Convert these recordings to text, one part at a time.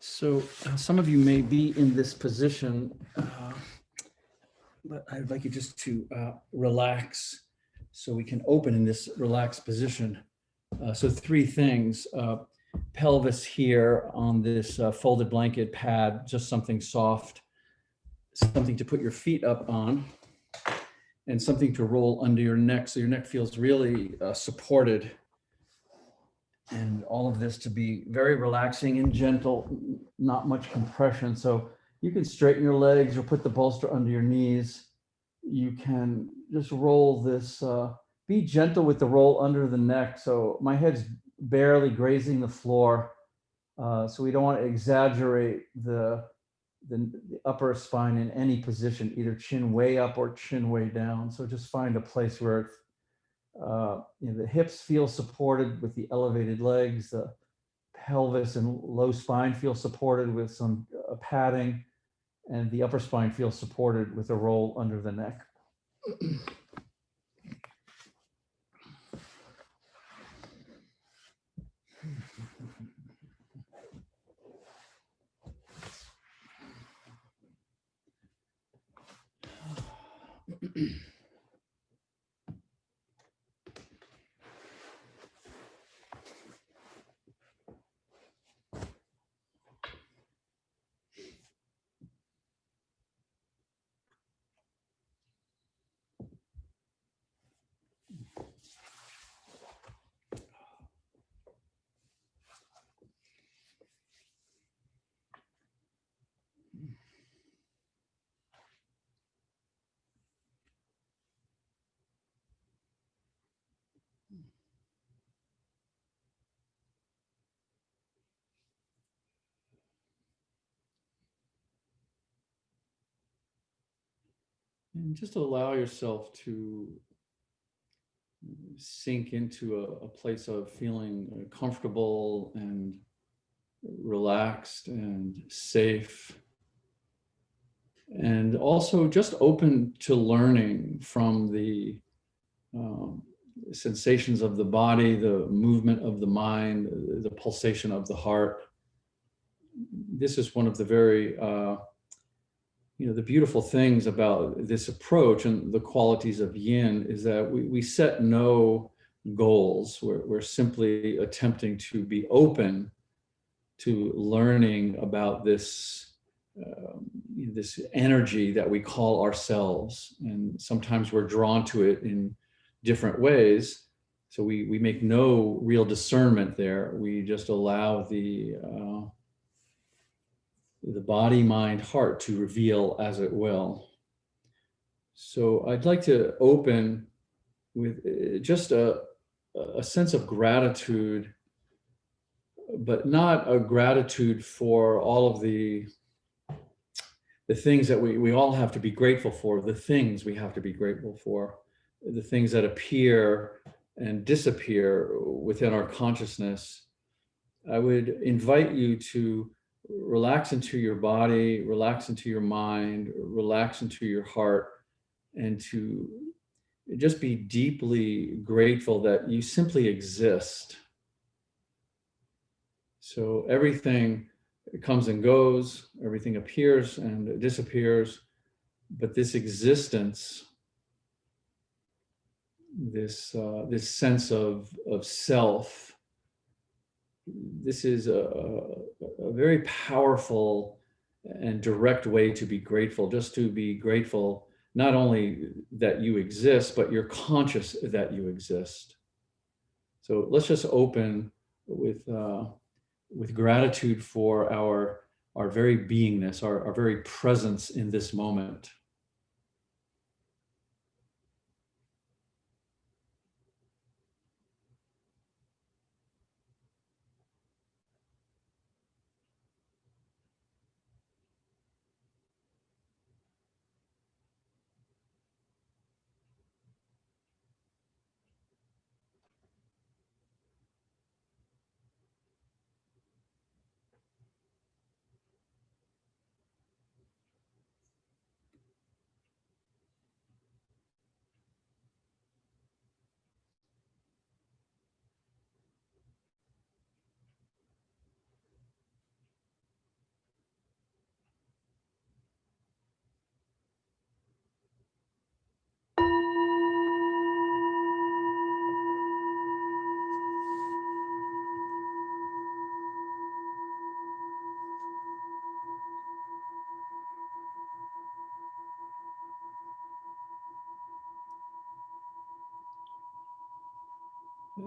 So some of you may be in this position, but I'd like you just to relax so we can open in this relaxed position. So three things, pelvis here on this folded blanket pad, just something soft, something to put your feet up on, and something to roll under your neck so your neck feels really supported. And all of this to be very relaxing and gentle, not much compression. So you can straighten your legs or put the bolster under your knees. You can just roll this, be gentle with the roll under the neck. So my head's barely grazing the floor. So we don't want to exaggerate the upper spine in any position, either chin way up or chin way down. So just find a place where it's, the hips feel supported with the elevated legs, the pelvis and low spine feel supported with some padding, and the upper spine feels supported with a roll under the neck. And just allow yourself to sink into a place of feeling comfortable and relaxed and safe. And also just open to learning from the sensations of the body, the movement of the mind, the pulsation of the heart. This is one of the very the beautiful things about this approach and the qualities of yin is that we set no goals. We're simply attempting to be open to learning about this this energy that we call ourselves. And sometimes we're drawn to it in different ways. So we make no real discernment there. We just allow the body, mind, heart to reveal as it will. So I'd like to open with just a sense of gratitude, but not a gratitude for all of the things that we all have to be grateful for, the things we have to be grateful for, the things that appear and disappear within our consciousness. I would invite you to relax into your body, relax into your mind, relax into your heart, and to just be deeply grateful that you simply exist. So everything comes and goes, everything appears and disappears, but this existence, this sense of self, this is a very powerful and direct way to be grateful, just to be grateful not only that you exist, but you're conscious that you exist. So let's just open with gratitude for our very beingness, our very presence in this moment.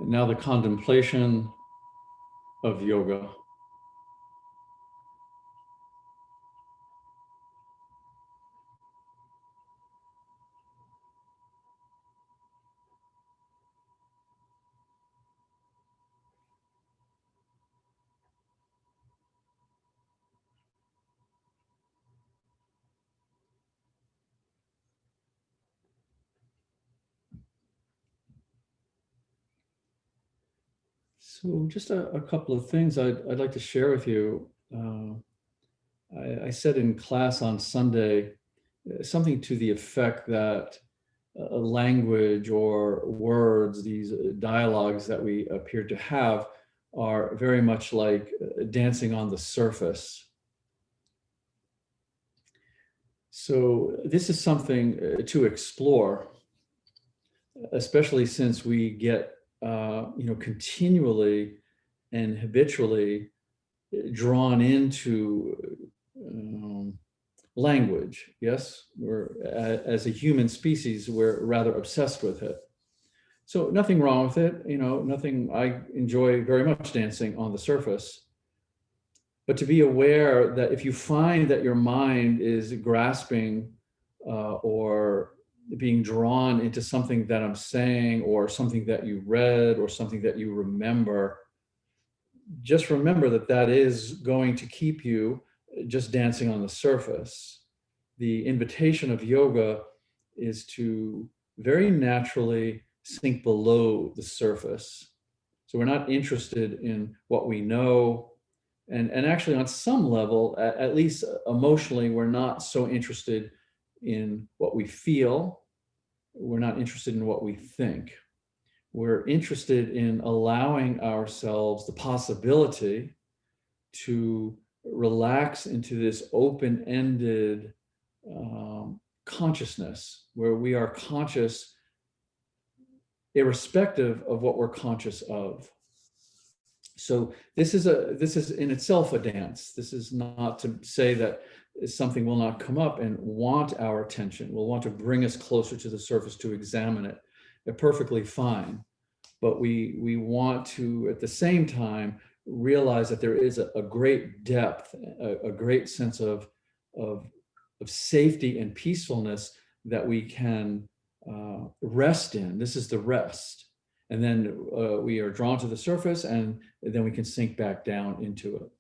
Now the contemplation of yoga. So just a couple of things I'd like to share with you. I said in class on Sunday something to the effect that language or words, these dialogues that we appear to have, are very much like dancing on the surface. So this is something to explore, especially since we get continually and habitually drawn into language. Yes, as a human species, we're rather obsessed with it. So nothing wrong with it, nothing. I enjoy very much dancing on the surface, but to be aware that if you find that your mind is grasping or being drawn into something that I'm saying, or something that you read, or something that you remember, just remember that that is going to keep you just dancing on the surface. The invitation of yoga is to very naturally sink below the surface. So we're not interested in what we know. And actually, on some level, at least emotionally, we're not so interested in what we feel. We're not interested in what we think. We're interested in allowing ourselves the possibility to relax into this open-ended consciousness, where we are conscious irrespective of what we're conscious of. So this is in itself a dance. This is not to say that something will not come up and want our attention, will want to bring us closer to the surface to examine it. They're perfectly fine. But we want to, at the same time, realize that there is a great depth, a great sense of safety and peacefulness that we can rest in. This is the rest. And then we are drawn to the surface, and then we can sink back down into it.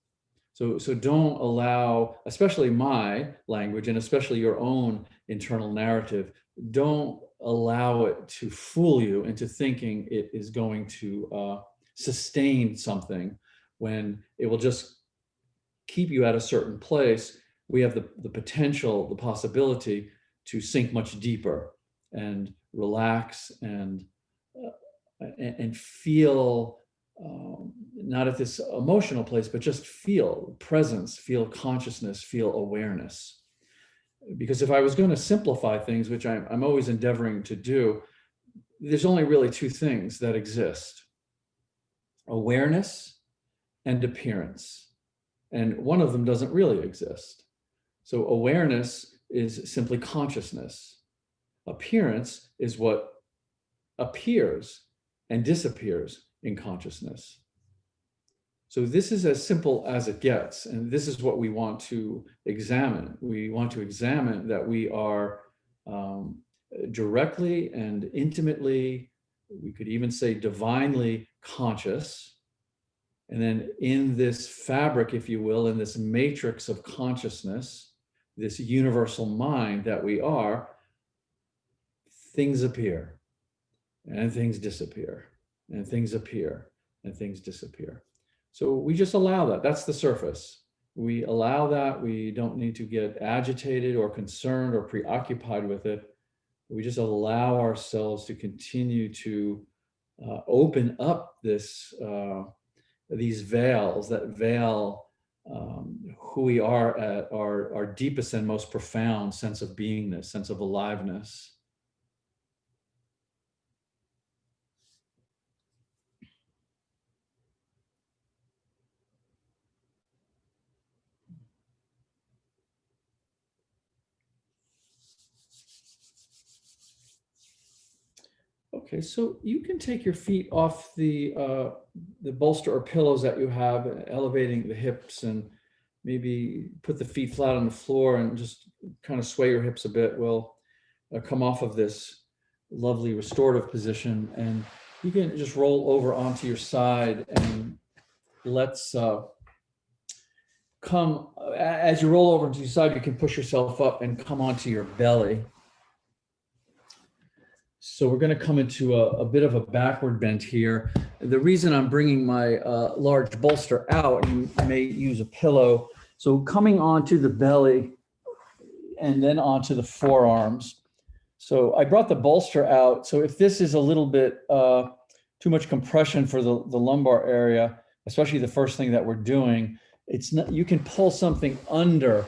So don't allow, especially my language and especially your own internal narrative, don't allow it to fool you into thinking it is going to sustain something when it will just keep you at a certain place. We have the potential, the possibility to sink much deeper and relax and feel not at this emotional place, but just feel presence, feel consciousness, feel awareness. Because if I was going to simplify things, which I'm always endeavoring to do, there's only really two things that exist: awareness and appearance. And one of them doesn't really exist. So awareness is simply consciousness. Appearance is what appears and disappears in consciousness. So this is as simple as it gets, and this is what we want to examine. We want to examine that we are directly and intimately, we could even say divinely conscious. And then in this fabric, if you will, in this matrix of consciousness, this universal mind that we are, things appear and things disappear and things appear and things disappear. So we just allow that. That's the surface. We allow that. We don't need to get agitated or concerned or preoccupied with it. We just allow ourselves to continue to open up these veils that veil who we are at our deepest and most profound sense of beingness, sense of aliveness. Okay, so you can take your feet off the bolster or pillows that you have, elevating the hips, and maybe put the feet flat on the floor and just kind of sway your hips a bit. Will come off of this lovely restorative position, and you can just roll over onto your side, and let's come, as you roll over to your side, you can push yourself up and come onto your belly. So we're going to come into a bit of a backward bend here. The reason I'm bringing my large bolster out, and you may use a pillow, so coming onto the belly and then onto the forearms. So I brought the bolster out. So if this is a little bit too much compression for the lumbar area, especially the first thing that we're doing, it's not, you can pull something under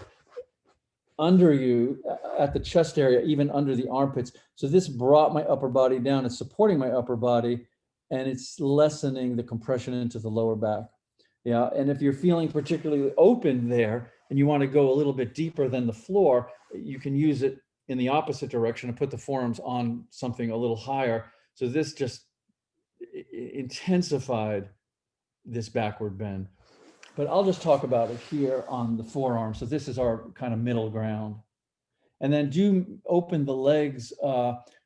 you at the chest area, even under the armpits. So this brought my upper body down. It's supporting my upper body, and it's lessening the compression into the lower back. Yeah, and if you're feeling particularly open there and you want to go a little bit deeper than the floor, you can use it in the opposite direction and put the forearms on something a little higher. So this just intensified this backward bend. But I'll just talk about it here on the forearm. So this is our kind of middle ground. And then do open the legs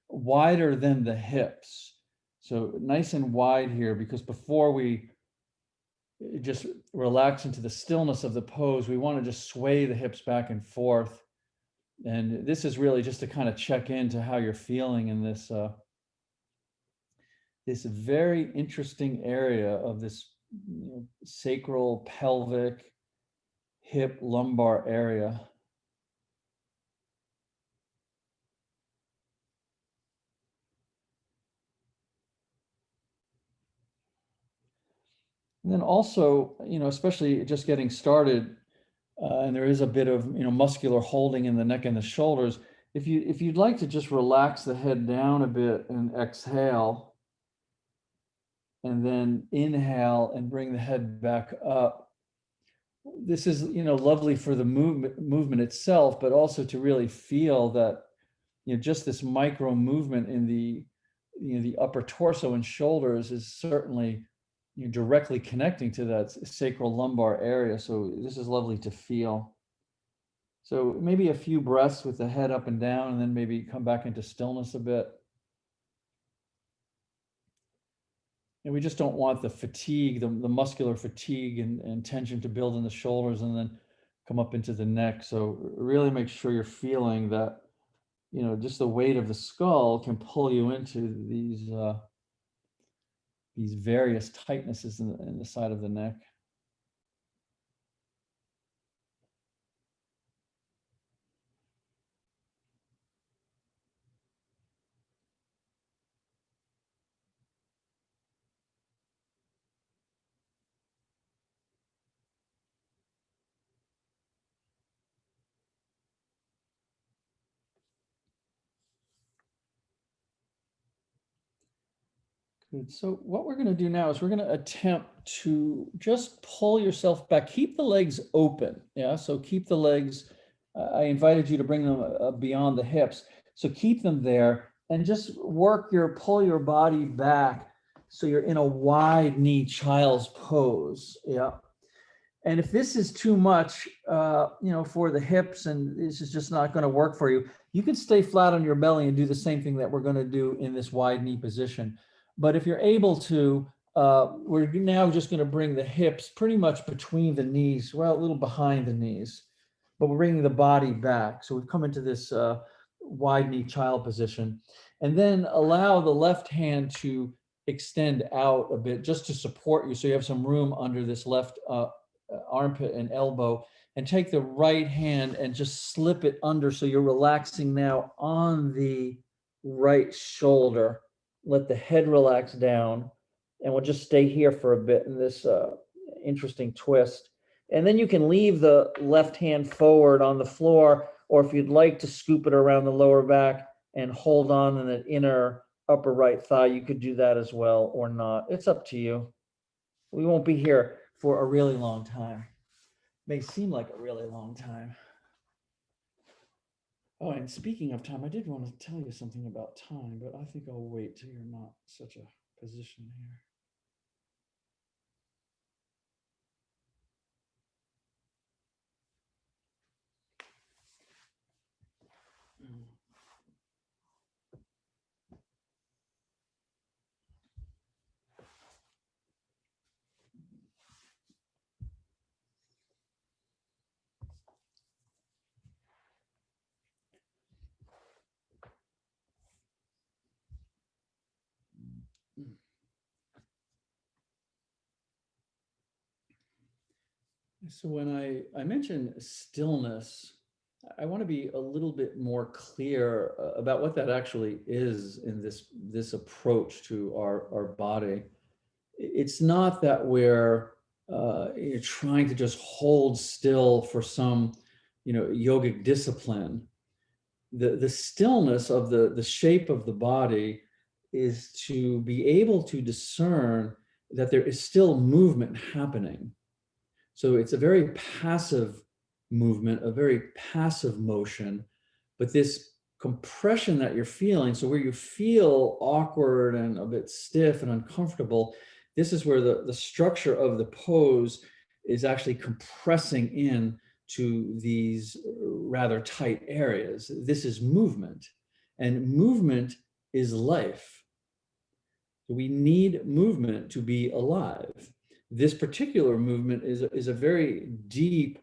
wider than the hips. So nice and wide here, because before we just relax into the stillness of the pose, we want to just sway the hips back and forth. And this is really just to kind of check into how you're feeling in this this very interesting area of this sacral, pelvic, hip, lumbar area. And then also, especially just getting started, and there is a bit of muscular holding in the neck and the shoulders. If you'd like to just relax the head down a bit and exhale, and then inhale and bring the head back up. This is lovely for the movement itself, but also to really feel that just this micro movement in the upper torso and shoulders is certainly directly connecting to that sacral lumbar area. So this is lovely to feel. So maybe a few breaths with the head up and down, and then maybe come back into stillness a bit. And we just don't want the fatigue, the muscular fatigue and tension to build in the shoulders and then come up into the neck. So really make sure you're feeling that, just the weight of the skull can pull you into these various tightnesses in the side of the neck. Good. So what we're going to do now is we're going to attempt to just pull yourself back. Keep the legs open. Yeah. So keep the legs. I invited you to bring them beyond the hips. So keep them there and just pull your body back. So you're in a wide knee child's pose. Yeah. And if this is too much, for the hips, and this is just not going to work for you, you can stay flat on your belly and do the same thing that we're going to do in this wide knee position. But if you're able to, we're now just going to bring the hips pretty much between the knees, well, a little behind the knees, but we're bringing the body back. So we've come into this wide knee child position, and then allow the left hand to extend out a bit just to support you. So you have some room under this left armpit and elbow, and take the right hand and just slip it under. So you're relaxing now on the right shoulder. Let the head relax down, and we'll just stay here for a bit in this interesting twist. And then you can leave the left hand forward on the floor, or if you'd like to scoop it around the lower back and hold on in the inner upper right thigh, you could do that as well, or not. It's up to you. We won't be here for a really long time. May seem like a really long time. Oh, and speaking of time, I did want to tell you something about time, but I think I'll wait till you're not such a position here. Mm. So when I mention stillness, I want to be a little bit more clear about what that actually is in this approach to our body. It's not that we're you're trying to just hold still for some, yogic discipline. The stillness of the shape of the body is to be able to discern that there is still movement happening. So it's a very passive movement, a very passive motion, but this compression that you're feeling, so where you feel awkward and a bit stiff and uncomfortable, this is where the structure of the pose is actually compressing in to these rather tight areas. This is movement, and movement is life. We need movement to be alive. This particular movement is a very deep,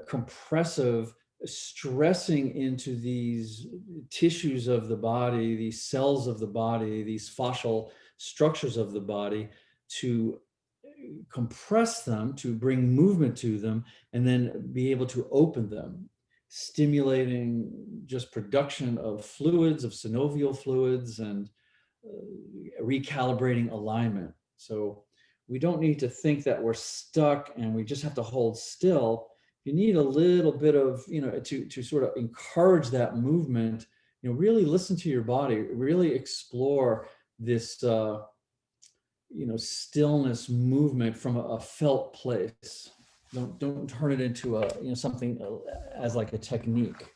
compressive, stressing into these tissues of the body, these cells of the body, these fascial structures of the body, to compress them, to bring movement to them, and then be able to open them, stimulating just production of fluids, of synovial fluids, and recalibrating alignment. So we don't need to think that we're stuck and we just have to hold still. You need a little bit of, to sort of encourage that movement, really listen to your body, really explore this, stillness movement from a felt place. Don't turn it into something as like a technique.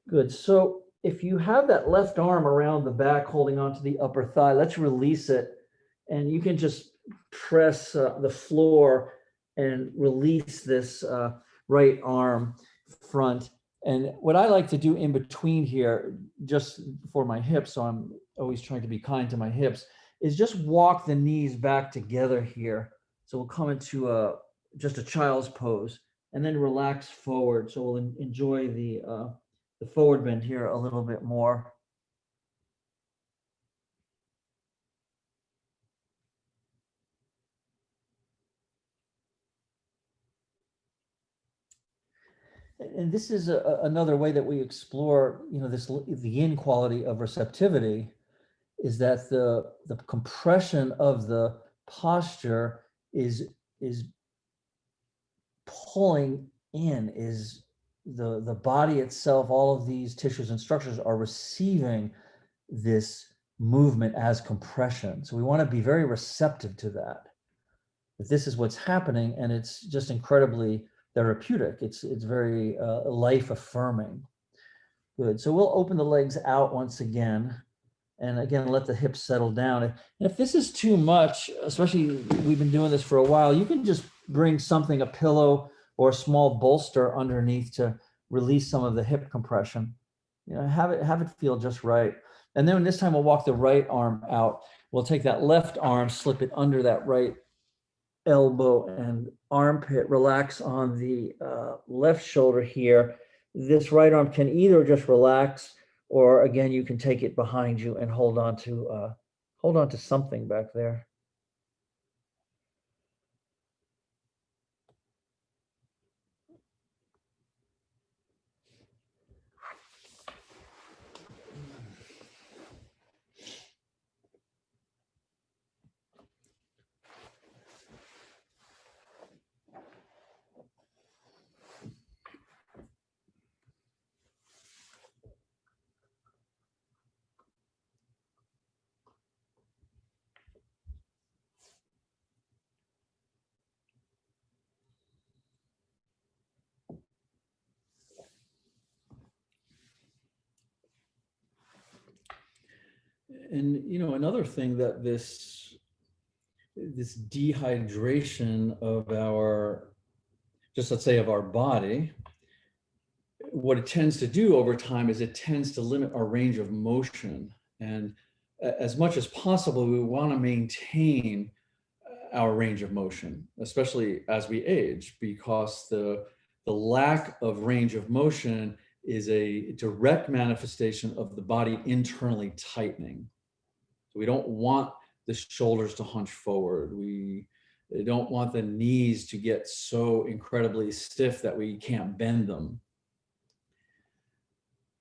Good. So if you have that left arm around the back holding onto the upper thigh, let's release it. And you can just press the floor and release this right arm front. And what I like to do in between here, just for my hips, so I'm always trying to be kind to my hips, is just walk the knees back together here. So we'll come into just a child's pose and then relax forward. So we'll enjoy the forward bend here a little bit more. And this is another way that we explore, the yin quality of receptivity, is that the compression of the posture is pulling in, is the body itself, all of these tissues and structures are receiving this movement as compression. So we want to be very receptive to that this is what's happening, and it's just incredibly therapeutic. It's very life affirming. Good. So we'll open the legs out once again, and again let the hips settle down. And if this is too much, especially we've been doing this for a while, you can just bring something, a pillow or a small bolster underneath to release some of the hip compression. Have it feel just right. And then this time we'll walk the right arm out. We'll take that left arm, slip it under that right elbow and armpit, relax on the left shoulder here. This right arm can either just relax, or again, you can take it behind you and hold on to something back there. And another thing that this dehydration of our, just let's say of our body, what it tends to do over time is it tends to limit our range of motion. And as much as possible, we want to maintain our range of motion, especially as we age, because the lack of range of motion is a direct manifestation of the body internally tightening. So we don't want the shoulders to hunch forward. We don't want the knees to get so incredibly stiff that we can't bend them.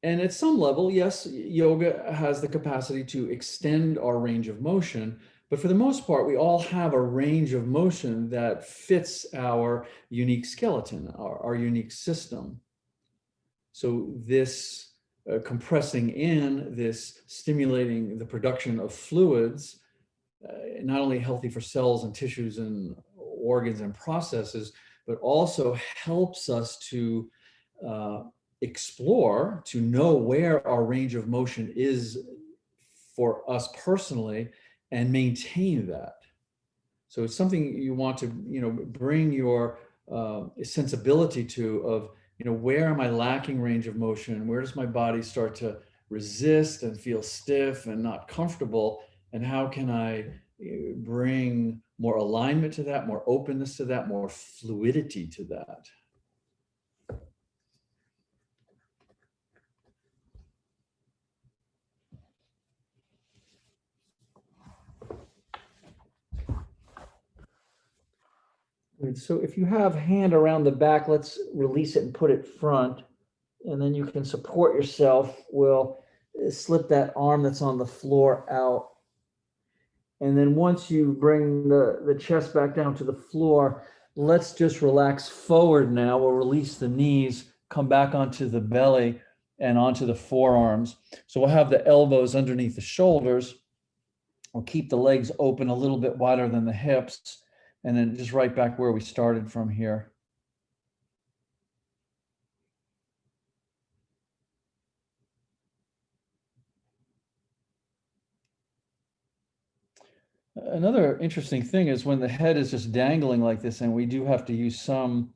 And at some level, yes, yoga has the capacity to extend our range of motion, but for the most part, we all have a range of motion that fits our unique skeleton, our unique system. So this compressing in, this stimulating the production of fluids, not only healthy for cells and tissues and organs and processes, but also helps us to explore, to know where our range of motion is for us personally and maintain that. So it's something you want to, bring your sensibility to of, where am I lacking range of motion? Where does my body start to resist and feel stiff and not comfortable? And how can I bring more alignment to that, more openness to that, more fluidity to that? So if you have hand around the back, let's release it and put it front. And then you can support yourself. We'll slip that arm that's on the floor out. And then once you bring the chest back down to the floor, let's just relax forward now. We'll release the knees, come back onto the belly and onto the forearms. So we'll have the elbows underneath the shoulders. We'll keep the legs open a little bit wider than the hips. And then just right back where we started from here. Another interesting thing is when the head is just dangling like this, and we do have to use some,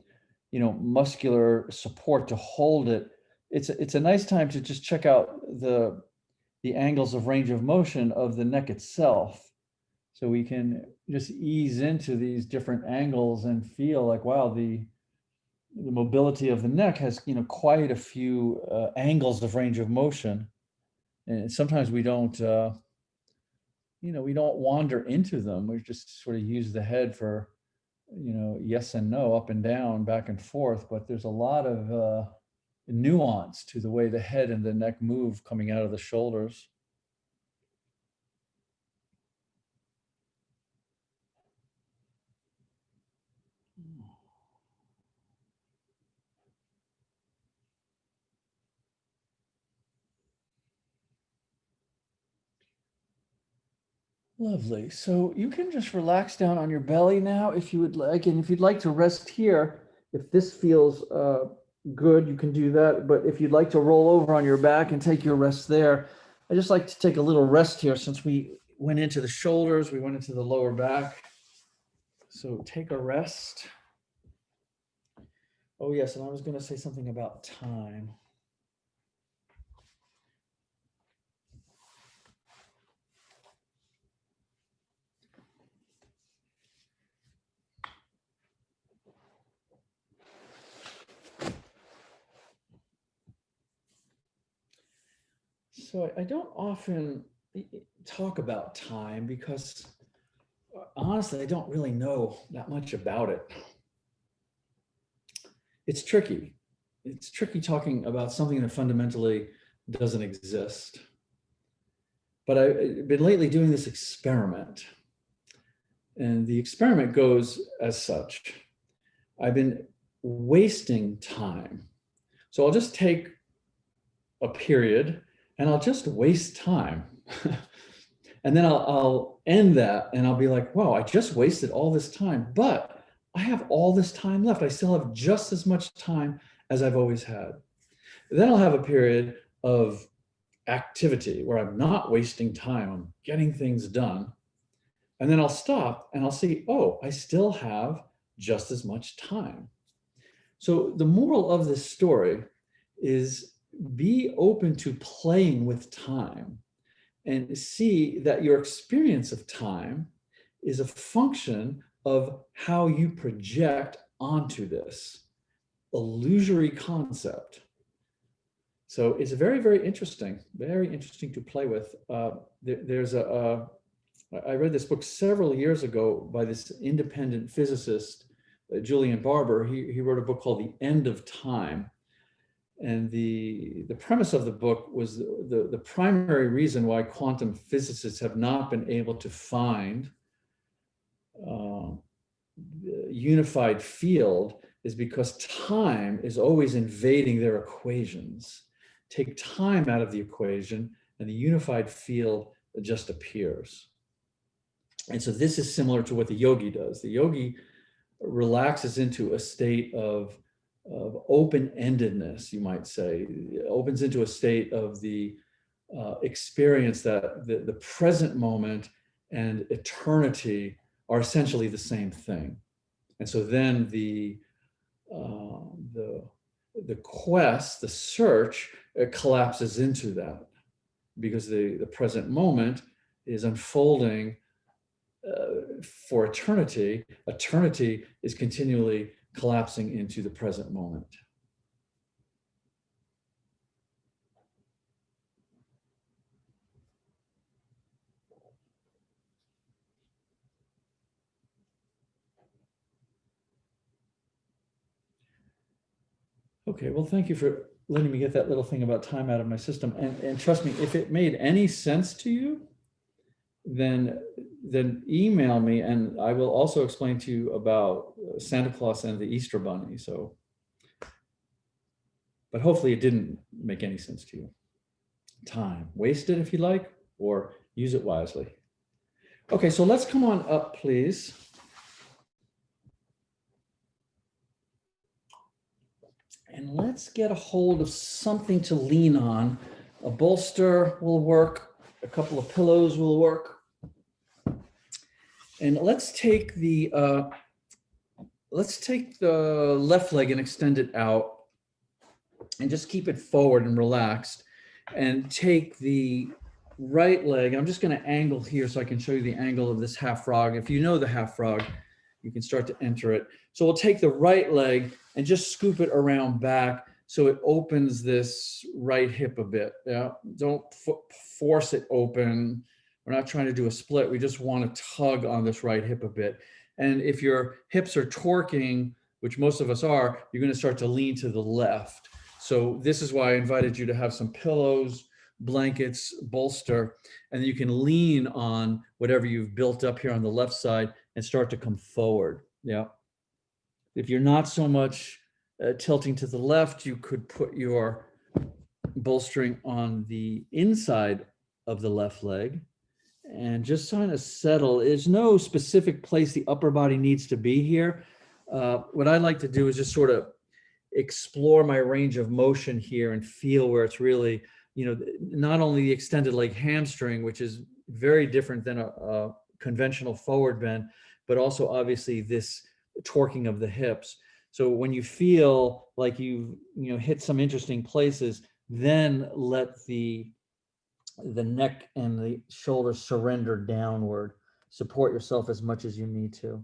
muscular support to hold it. It's a nice time to just check out the angles of range of motion of the neck itself. So we can just ease into these different angles and feel like, wow, the mobility of the neck has, quite a few angles of range of motion. And sometimes we don't, we don't wander into them. We just sort of use the head for, yes and no, up and down, back and forth. But there's a lot of nuance to the way the head and the neck move coming out of the shoulders. Lovely. So you can just relax down on your belly now if you would like. And if you'd like to rest here, if this feels good, you can do that. But if you'd like to roll over on your back and take your rest there, I just like to take a little rest here since we went into the shoulders, we went into the lower back. So take a rest. Oh, yes. And I was going to say something about time. So I don't often talk about time because honestly, I don't really know that much about it. It's tricky. It's tricky talking about something that fundamentally doesn't exist. But I've been lately doing this experiment. And the experiment goes as such. I've been wasting time. So I'll just take a period and I'll just waste time. And then I'll end that and I'll be like, wow, I just wasted all this time, but I have all this time left. I still have just as much time as I've always had. Then I'll have a period of activity where I'm not wasting time, I'm getting things done. And then I'll stop and I'll see, oh, I still have just as much time. So the moral of this story is be open to playing with time and see that your experience of time is a function of how you project onto this illusory concept. So it's very, very interesting to play with. I read this book several years ago by this independent physicist, Julian Barber. He wrote a book called The End of Time. And the premise of the book was the primary reason why quantum physicists have not been able to find the unified field is because time is always invading their equations. Take time out of the equation and the unified field just appears. And so this is similar to what the yogi does. The yogi relaxes into a state of open-endedness, you might say. It opens into a state of the experience that the present moment and eternity are essentially the same thing. And so then the quest, the search, collapses into that, because the present moment is unfolding for eternity. Eternity is continually collapsing into the present moment. Okay, well, thank you for letting me get that little thing about time out of my system. And trust me, if it made any sense to you, then email me, and I will also explain to you about Santa Claus and the Easter Bunny. So, but hopefully it didn't make any sense to you. Time, waste it if you like, or use it wisely. Okay, so let's come on up, please. And let's get a hold of something to lean on. A bolster will work. A couple of pillows will work. And let's take the left leg and extend it out, and just keep it forward and relaxed. And take the right leg. I'm just going to angle here so I can show you the angle of this half frog. If you know the half frog, you can start to enter it. So we'll take the right leg and just scoop it around back so it opens this right hip a bit. Yeah, don't force it open. We're not trying to do a split. We just want to tug on this right hip a bit. And if your hips are torquing, which most of us are, you're going to start to lean to the left. So this is why I invited you to have some pillows, blankets, bolster, and you can lean on whatever you've built up here on the left side and start to come forward. Yeah. If you're not so much tilting to the left, you could put your bolstering on the inside of the left leg and just trying to settle. There's no specific place the upper body needs to be here. What I like to do is just sort of explore my range of motion here and feel where it's really, not only the extended leg hamstring, which is very different than a conventional forward bend, but also obviously this torquing of the hips. So when you feel like you've hit some interesting places, then let the neck and the shoulders surrender downward. Support yourself as much as you need to.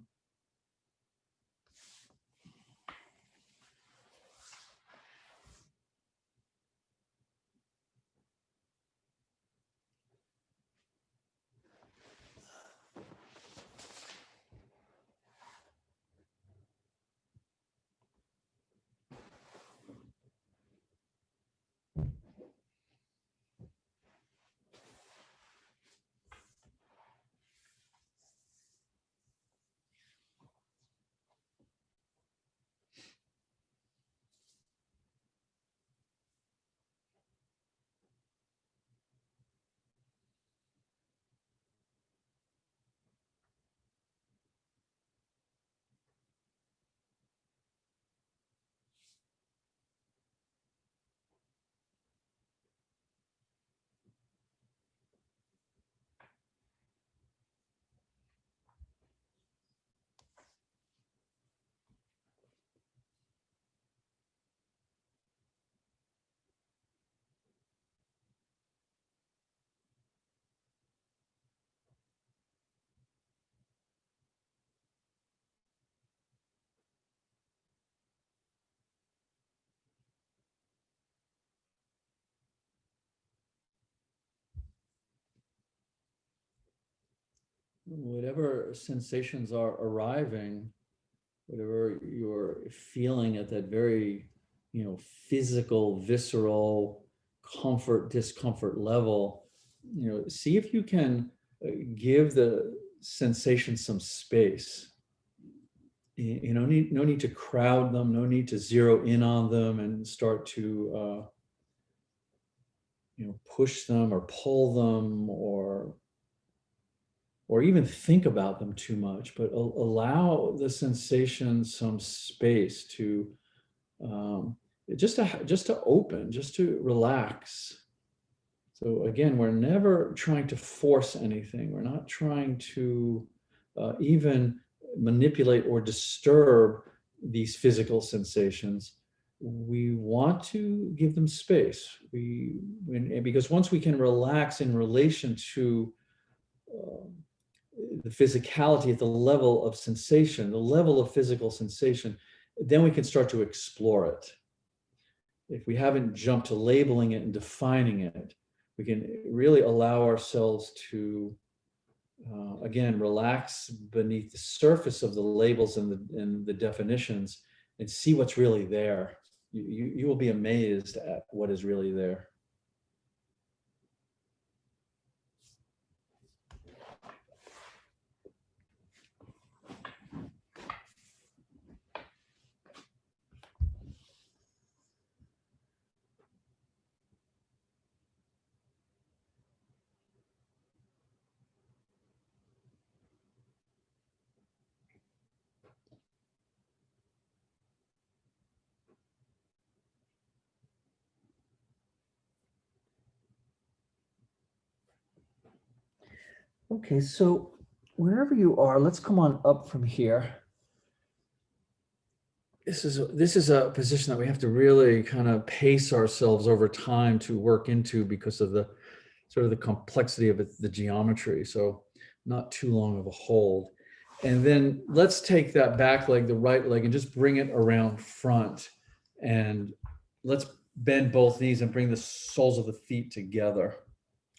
whatever sensations are arriving, whatever you're feeling at that very, physical, visceral comfort, discomfort level, see if you can give the sensation some space. No need to crowd them, no need to zero in on them and start to, push them or pull them or even think about them too much, but allow the sensation some space to um, just to open, just to relax. So again, we're never trying to force anything. We're not trying to even manipulate or disturb these physical sensations. We want to give them space. Because once we can relax in relation to uh, the physicality at the level of sensation, the level of physical sensation, then we can start to explore it. If we haven't jumped to labeling it and defining it, we can really allow ourselves to, again, relax beneath the surface of the labels and the definitions and see what's really there. You will be amazed at what is really there. Okay, so wherever you are, let's come on up from here. This is a position that we have to really kind of pace ourselves over time to work into because of the sort of the complexity of the geometry. So not too long of a hold. And then let's take that back leg, the right leg, and just bring it around front. And let's bend both knees and bring the soles of the feet together.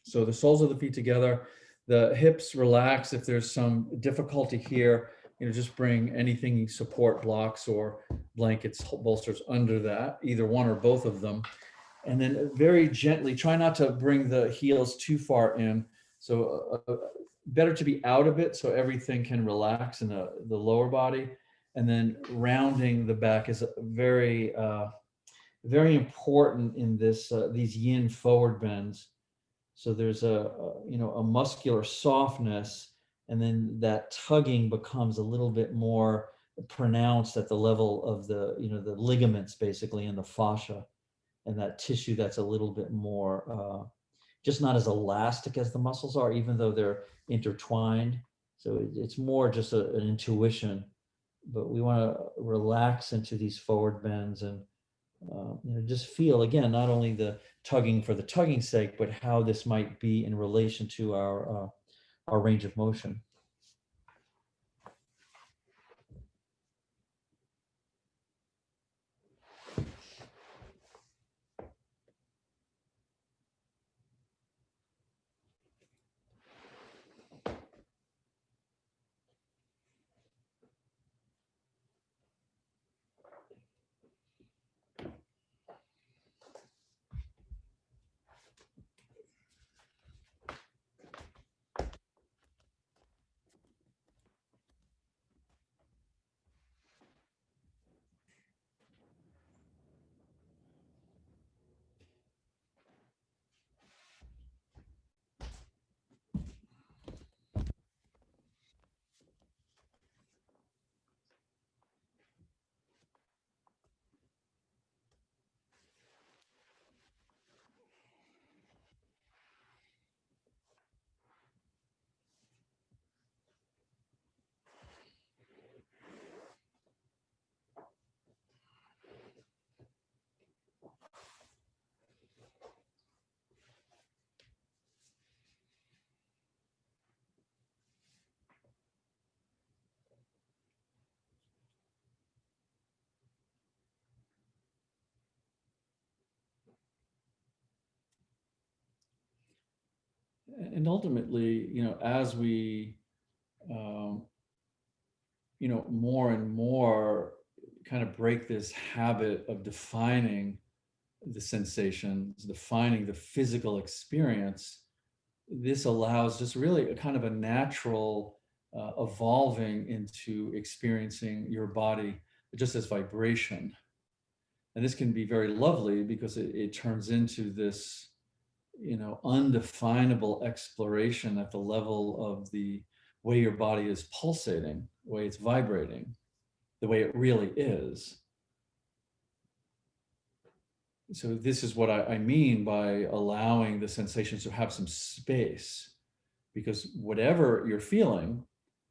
So the soles of the feet together, the hips relax. If there's some difficulty here, just bring anything, support blocks or blankets, bolsters under that, either one or both of them. And then very gently, try not to bring the heels too far in. So better to be out of it so everything can relax in the lower body. And then rounding the back is very, very important in these yin forward bends. So there's a muscular softness, and then that tugging becomes a little bit more pronounced at the level of the ligaments basically in the fascia, and that tissue that's a little bit more just not as elastic as the muscles are, even though they're intertwined. So it's more just an intuition, but we want to relax into these forward bends and just feel again not only the tugging for the tugging's sake, but how this might be in relation to our range of motion. And ultimately, as we um, more and more kind of break this habit of defining the sensations, defining the physical experience. This allows just really a kind of a natural evolving into experiencing your body just as vibration. And this can be very lovely because it turns into this, undefinable exploration at the level of the way your body is pulsating, the way it's vibrating, the way it really is. So this is what I mean by allowing the sensations to have some space, because whatever you're feeling,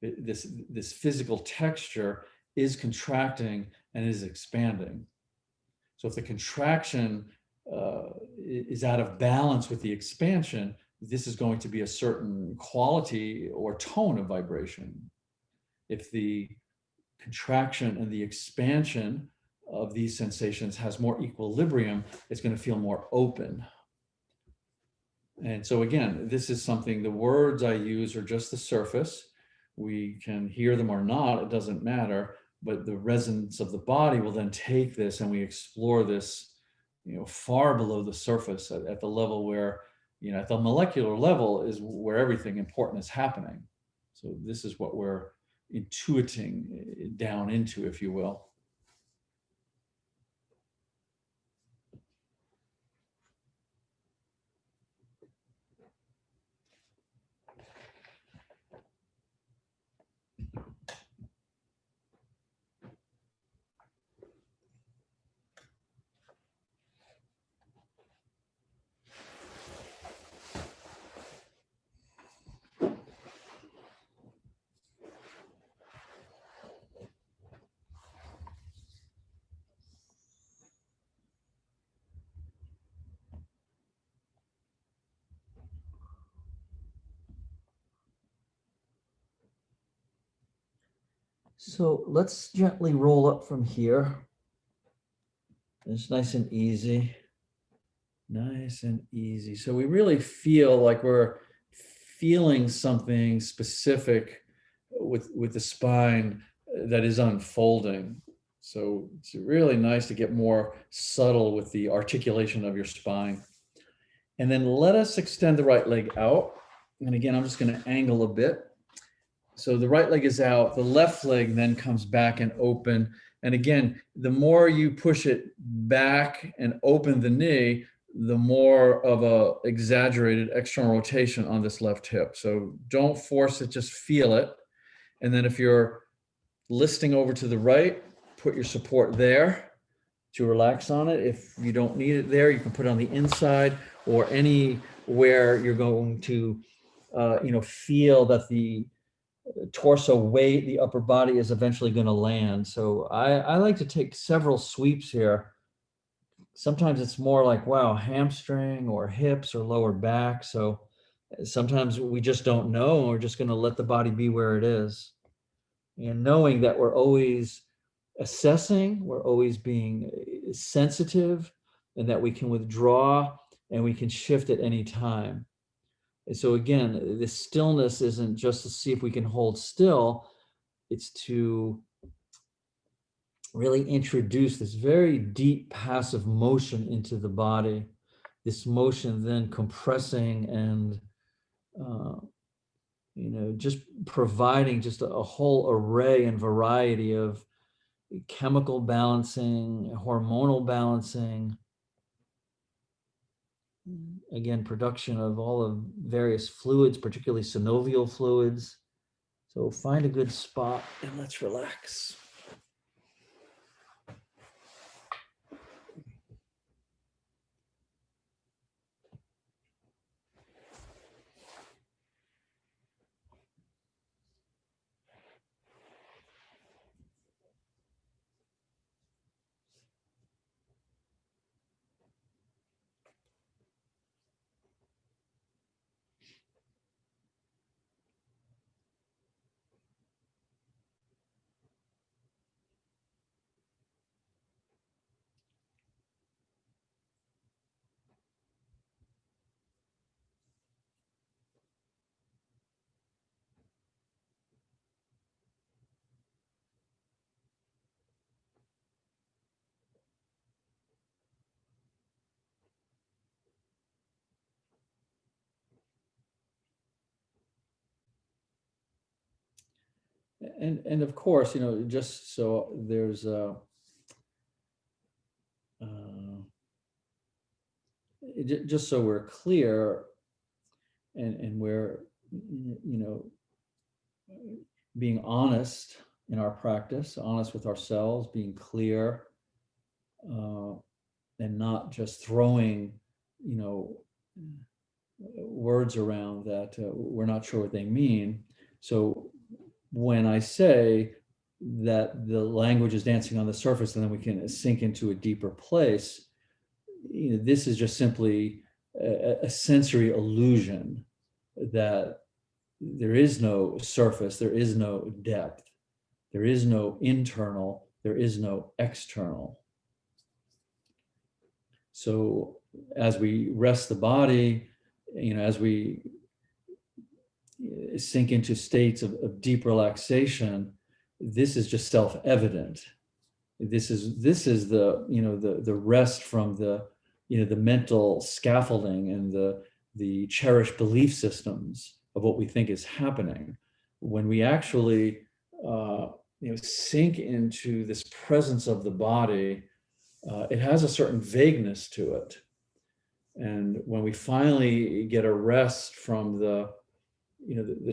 this physical texture is contracting and is expanding. So if the contraction is out of balance with the expansion, this is going to be a certain quality or tone of vibration. If the contraction and the expansion of these sensations has more equilibrium, it's going to feel more open. And so again, this is something, the words I use are just the surface. We can hear them or not, it doesn't matter, but the resonance of the body will then take this and we explore this, far below the surface at the level where, at the molecular level is where everything important is happening. So this is what we're intuiting down into, if you will. So let's gently roll up from here. It's nice and easy. Nice and easy. So we really feel like we're feeling something specific with the spine that is unfolding. So it's really nice to get more subtle with the articulation of your spine. And then let us extend the right leg out. And again, I'm just going to angle a bit. So the right leg is out, the left leg then comes back and open. And again, the more you push it back and open the knee, the more of a exaggerated external rotation on this left hip. So don't force it, just feel it. And then if you're listing over to the right, put your support there to relax on it. If you don't need it there, you can put it on the inside or anywhere you're going to, feel that the torso weight, the upper body is eventually going to land. So I like to take several sweeps here. Sometimes it's more like, wow, hamstring or hips or lower back. So sometimes we just don't know, and we're just going to let the body be where it is. And knowing that we're always assessing, we're always being sensitive, and that we can withdraw and we can shift at any time. And so again, this stillness isn't just to see if we can hold still, it's to really introduce this very deep passive motion into the body. This motion then compressing and, just providing just a whole array and variety of chemical balancing, hormonal balancing, again, production of all of various fluids, particularly synovial fluids. So find a good spot and let's relax. And of course, just so there's just so we're clear, and we're, being honest in our practice, honest with ourselves, being clear, and not just throwing, words around that we're not sure what they mean. So when I say that the language is dancing on the surface and then we can sink into a deeper place, this is just simply a sensory illusion that there is no surface, there is no depth, there is no internal, there is no external. So as we rest the body, as we sink into states of deep relaxation, this is just self-evident. This is the rest from the mental scaffolding and the cherished belief systems of what we think is happening. When we actually sink into this presence of the body, it has a certain vagueness to it. And when we finally get a rest from the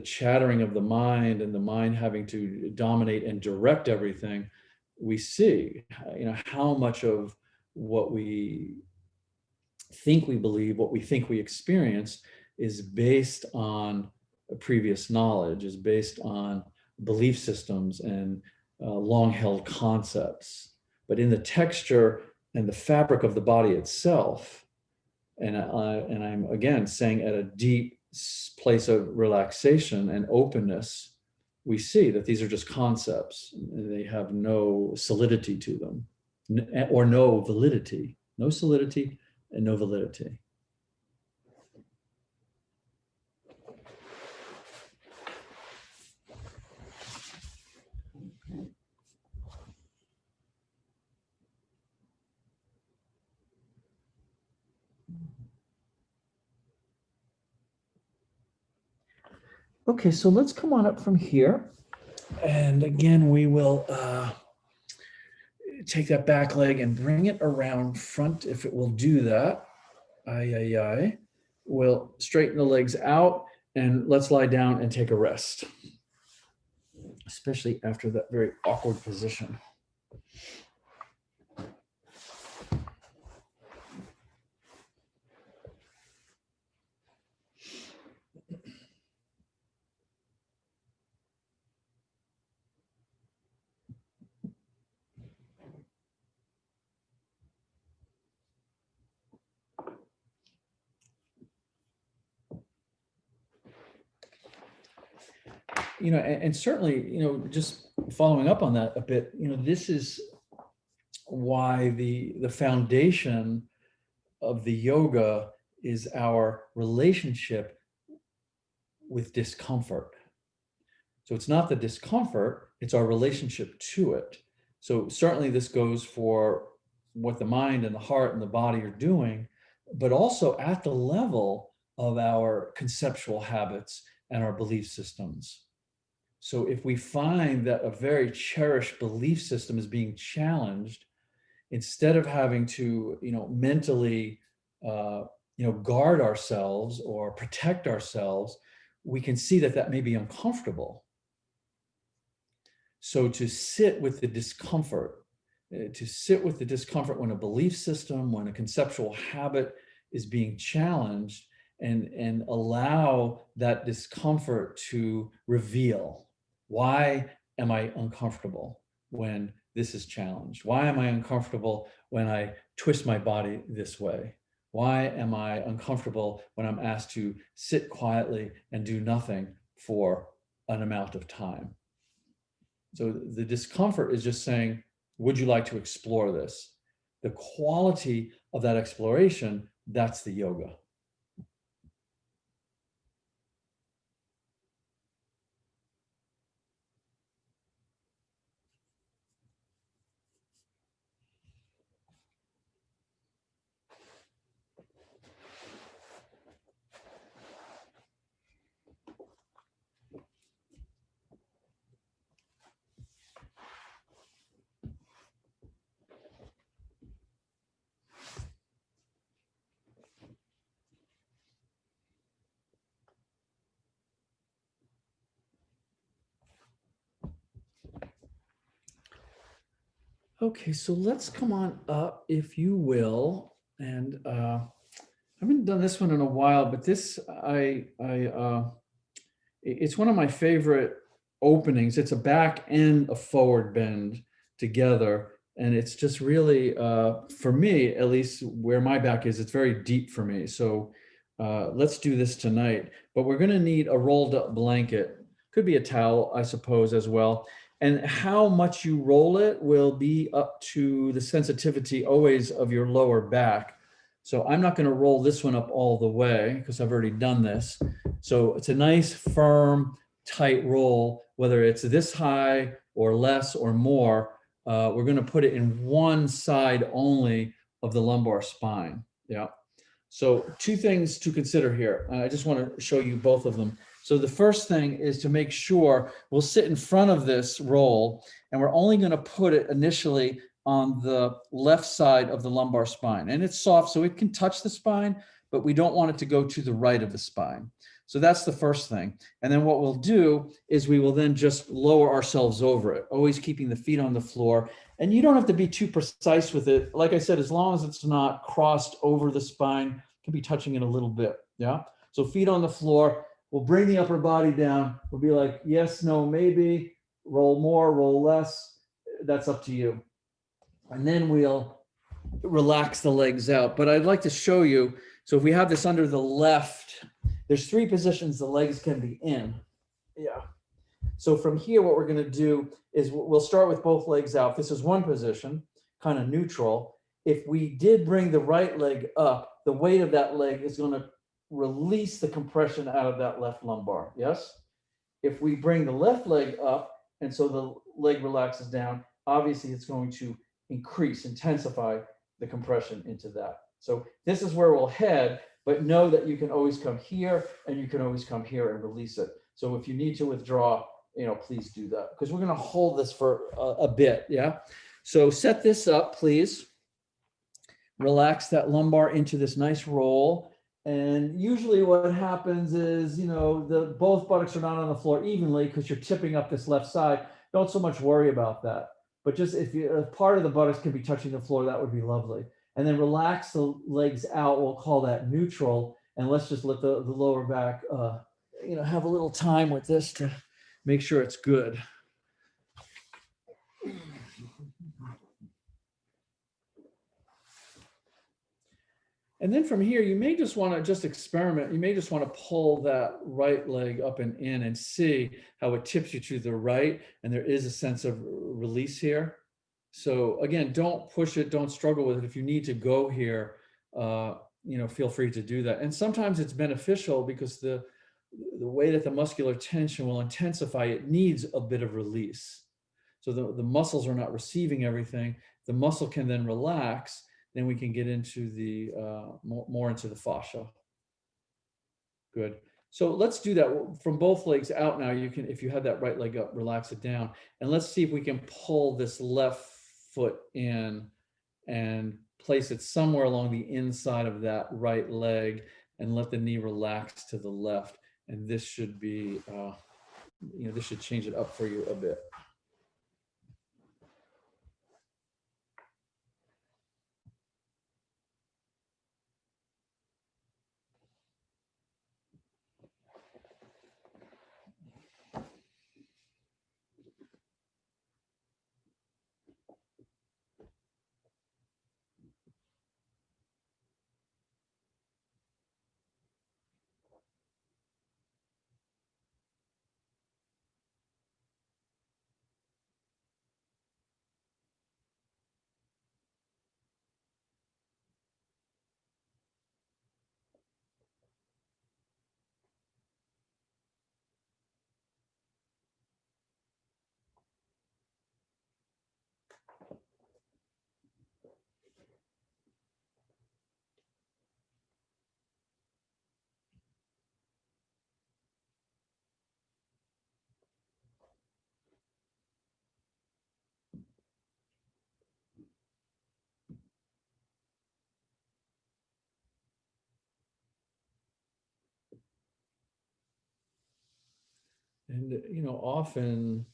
chattering of the mind and the mind having to dominate and direct everything, we see, how much of what we think we believe, what we think we experience, is based on previous knowledge, is based on belief systems and long-held concepts. But in the texture and the fabric of the body itself, and I'm again saying at a deep place of relaxation and openness, we see that these are just concepts. They have no solidity to them, or no validity, no solidity and no validity. Okay, so let's come on up from here. And again, we will take that back leg and bring it around front, if it will do that. We'll straighten the legs out, and let's lie down and take a rest, especially after that very awkward position. And certainly, just following up on that a bit, this is why the foundation of the yoga is our relationship with discomfort. So it's not the discomfort, it's our relationship to it. So certainly this goes for what the mind and the heart and the body are doing, but also at the level of our conceptual habits and our belief systems. So if we find that a very cherished belief system is being challenged, instead of having to, mentally, guard ourselves or protect ourselves, we can see that may be uncomfortable. So to sit with the discomfort, when a belief system, when a conceptual habit is being challenged, and allow that discomfort to reveal, why am I uncomfortable when this is challenged? Why am I uncomfortable when I twist my body this way? Why am I uncomfortable when I'm asked to sit quietly and do nothing for an amount of time? So the discomfort is just saying, would you like to explore this? The quality of that exploration, that's the yoga. Okay, so let's come on up, if you will. And I haven't done this one in a while, but this it's one of my favorite openings. It's a back and a forward bend together. And it's just really, for me, at least where my back is, it's very deep for me. So let's do this tonight. But we're going to need a rolled up blanket. Could be a towel, I suppose, as well. And how much you roll it will be up to the sensitivity always of your lower back. So I'm not going to roll this one up all the way because I've already done this. So it's a nice, firm, tight roll, whether it's this high or less or more. We're going to put it in one side only of the lumbar spine. Yeah. So two things to consider here. I just want to show you both of them. So the first thing is to make sure we'll sit in front of this roll, and we're only going to put it initially on the left side of the lumbar spine. And it's soft, so it can touch the spine, but we don't want it to go to the right of the spine. So that's the first thing. And then what we'll do is we will then just lower ourselves over it, always keeping the feet on the floor. And you don't have to be too precise with it. Like I said, as long as it's not crossed over the spine, can be touching it a little bit. Yeah. So feet on the floor. We'll bring the upper body down. We'll be like, yes, no, maybe. Roll more, roll less. That's up to you. And then we'll relax the legs out. But I'd like to show you. So if we have this under the left, there's three positions the legs can be in. Yeah. So from here, what we're going to do is we'll start with both legs out. This is one position, kind of neutral. If we did bring the right leg up, the weight of that leg is going to release the compression out of that left lumbar. Yes? If we bring the left leg up, and so the leg relaxes down, obviously it's going to intensify the compression into that. So this is where we'll head, but know that you can always come here and you can always come here and release it. So if you need to withdraw, please do that, because we're going to hold this for a bit. Yeah. So set this up, please. Relax that lumbar into this nice roll. And usually what happens is, the both buttocks are not on the floor evenly because you're tipping up this left side. Don't so much worry about that. But just if part of the buttocks can be touching the floor, that would be lovely. And then relax the legs out. We'll call that neutral. And let's just let the lower back, have a little time with this to make sure it's good. And then from here, you may just want to just experiment. You may just want to pull that right leg up and in and see how it tips you to the right. And there is a sense of release here. So again, don't push it, don't struggle with it. If you need to go here, feel free to do that. And sometimes it's beneficial because the way that the muscular tension will intensify, it needs a bit of release. So the muscles are not receiving everything. The muscle can then relax. Then we can get into the more into the fascia. Good. So let's do that from both legs out now. You can, if you have that right leg up, relax it down. And let's see if we can pull this left foot in and place it somewhere along the inside of that right leg and let the knee relax to the left. And this should be, this should change it up for you a bit. And, often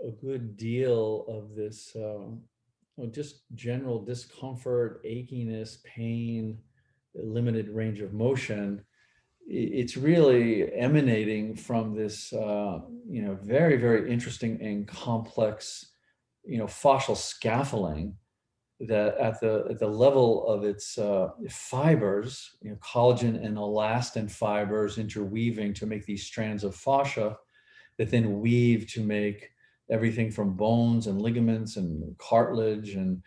a good deal of this just general discomfort, achiness, pain, limited range of motion, it's really emanating from this, very, very interesting and complex, fascial scaffolding that at the level of its fibers, collagen and elastin fibers interweaving to make these strands of fascia that then weave to make everything from bones and ligaments and cartilage and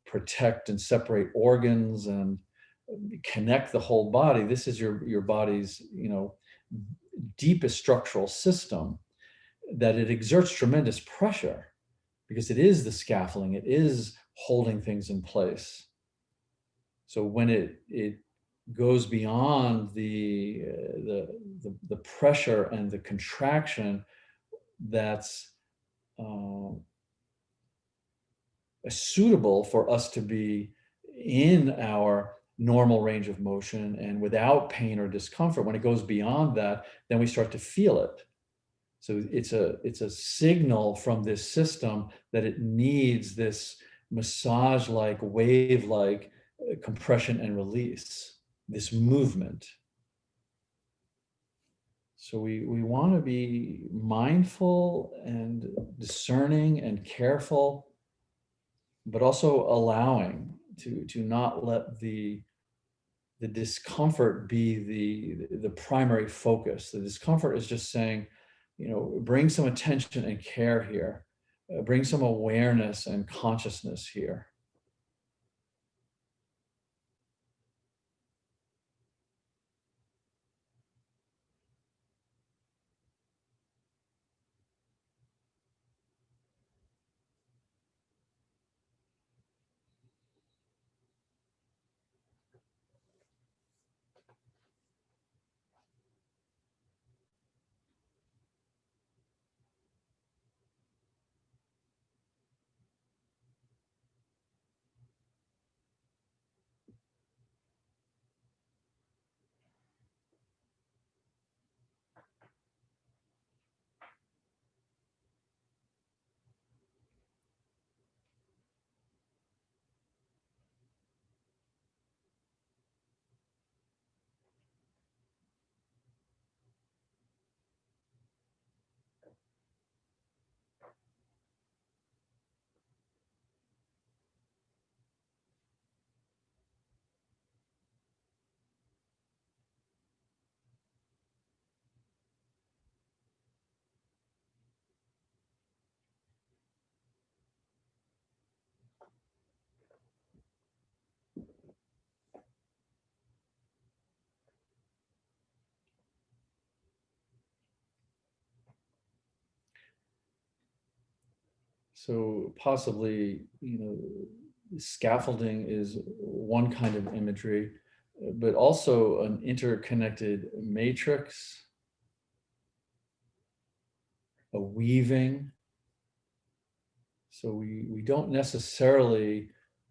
protect and separate organs and connect the whole body. This is your body's, deepest structural system, that it exerts tremendous pressure because it is the scaffolding, it is holding things in place. So when it goes beyond the pressure and the contraction that's suitable for us to be in our normal range of motion and without pain or discomfort, when it goes beyond that, then we start to feel it. So it's a signal from this system that it needs this massage-like, wave-like compression and release, this movement. So we want to be mindful and discerning and careful, but also allowing to not let the discomfort be the primary focus. The discomfort is just saying, bring some attention and care here, bring some awareness and consciousness here. So possibly, scaffolding is one kind of imagery, but also an interconnected matrix, a weaving. So we don't necessarily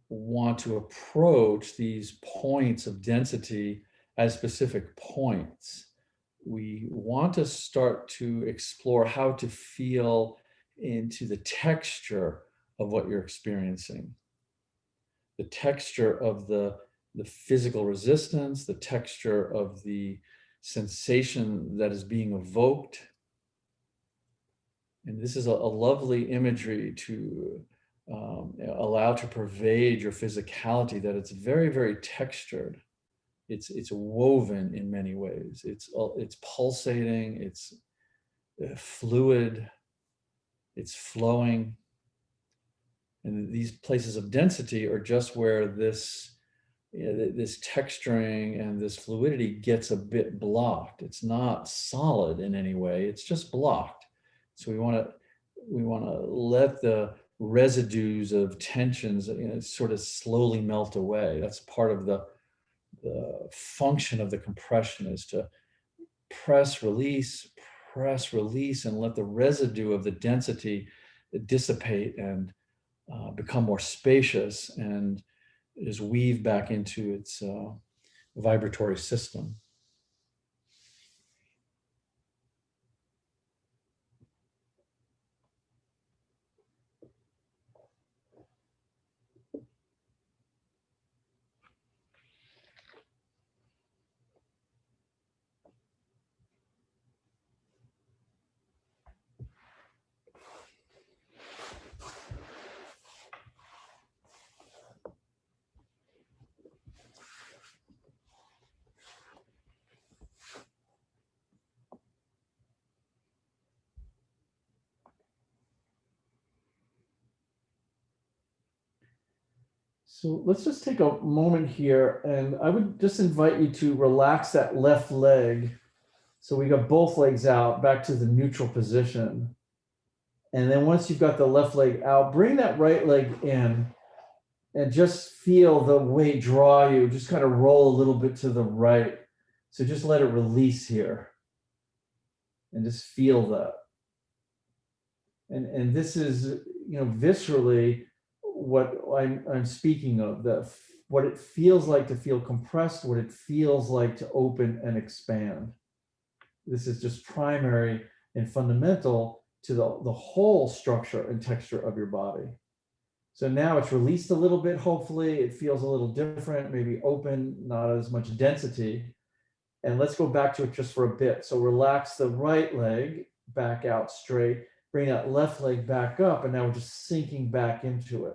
want to approach these points of density as specific points. We want to start to explore how to feel into the texture of what you're experiencing, the texture of the physical resistance, the texture of the sensation that is being evoked. And this is a lovely imagery to allow to pervade your physicality, that it's very, very textured. It's woven in many ways. It's pulsating, it's fluid, it's flowing. And these places of density are just where this texturing and this fluidity gets a bit blocked. It's not solid in any way, it's just blocked. So we want to let the residues of tensions, sort of slowly melt away. That's part of the function of the compression, is to press, release, and let the residue of the density dissipate and become more spacious and is weaved back into its vibratory system. So let's just take a moment here, and I would just invite you to relax that left leg. So we got both legs out back to the neutral position. And then once you've got the left leg out, bring that right leg in and just feel the weight draw you. Just kind of roll a little bit to the right. So just let it release here and just feel that. And this is, viscerally what I'm speaking of, what it feels like to feel compressed, what it feels like to open and expand. This is just primary and fundamental to the whole structure and texture of your body. So now it's released a little bit, hopefully. It feels a little different, maybe open, not as much density. And let's go back to it just for a bit. So relax the right leg back out straight, bring that left leg back up, and now we're just sinking back into it.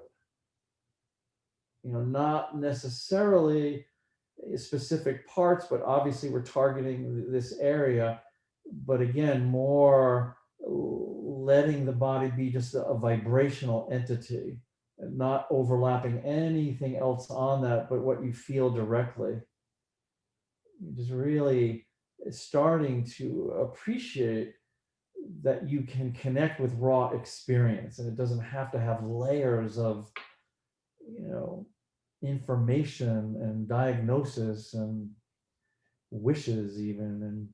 Not necessarily specific parts, but obviously we're targeting this area. But again, more letting the body be just a vibrational entity, and not overlapping anything else on that, but what you feel directly. You're just really starting to appreciate that you can connect with raw experience, and it doesn't have to have layers of, information and diagnosis and wishes even. And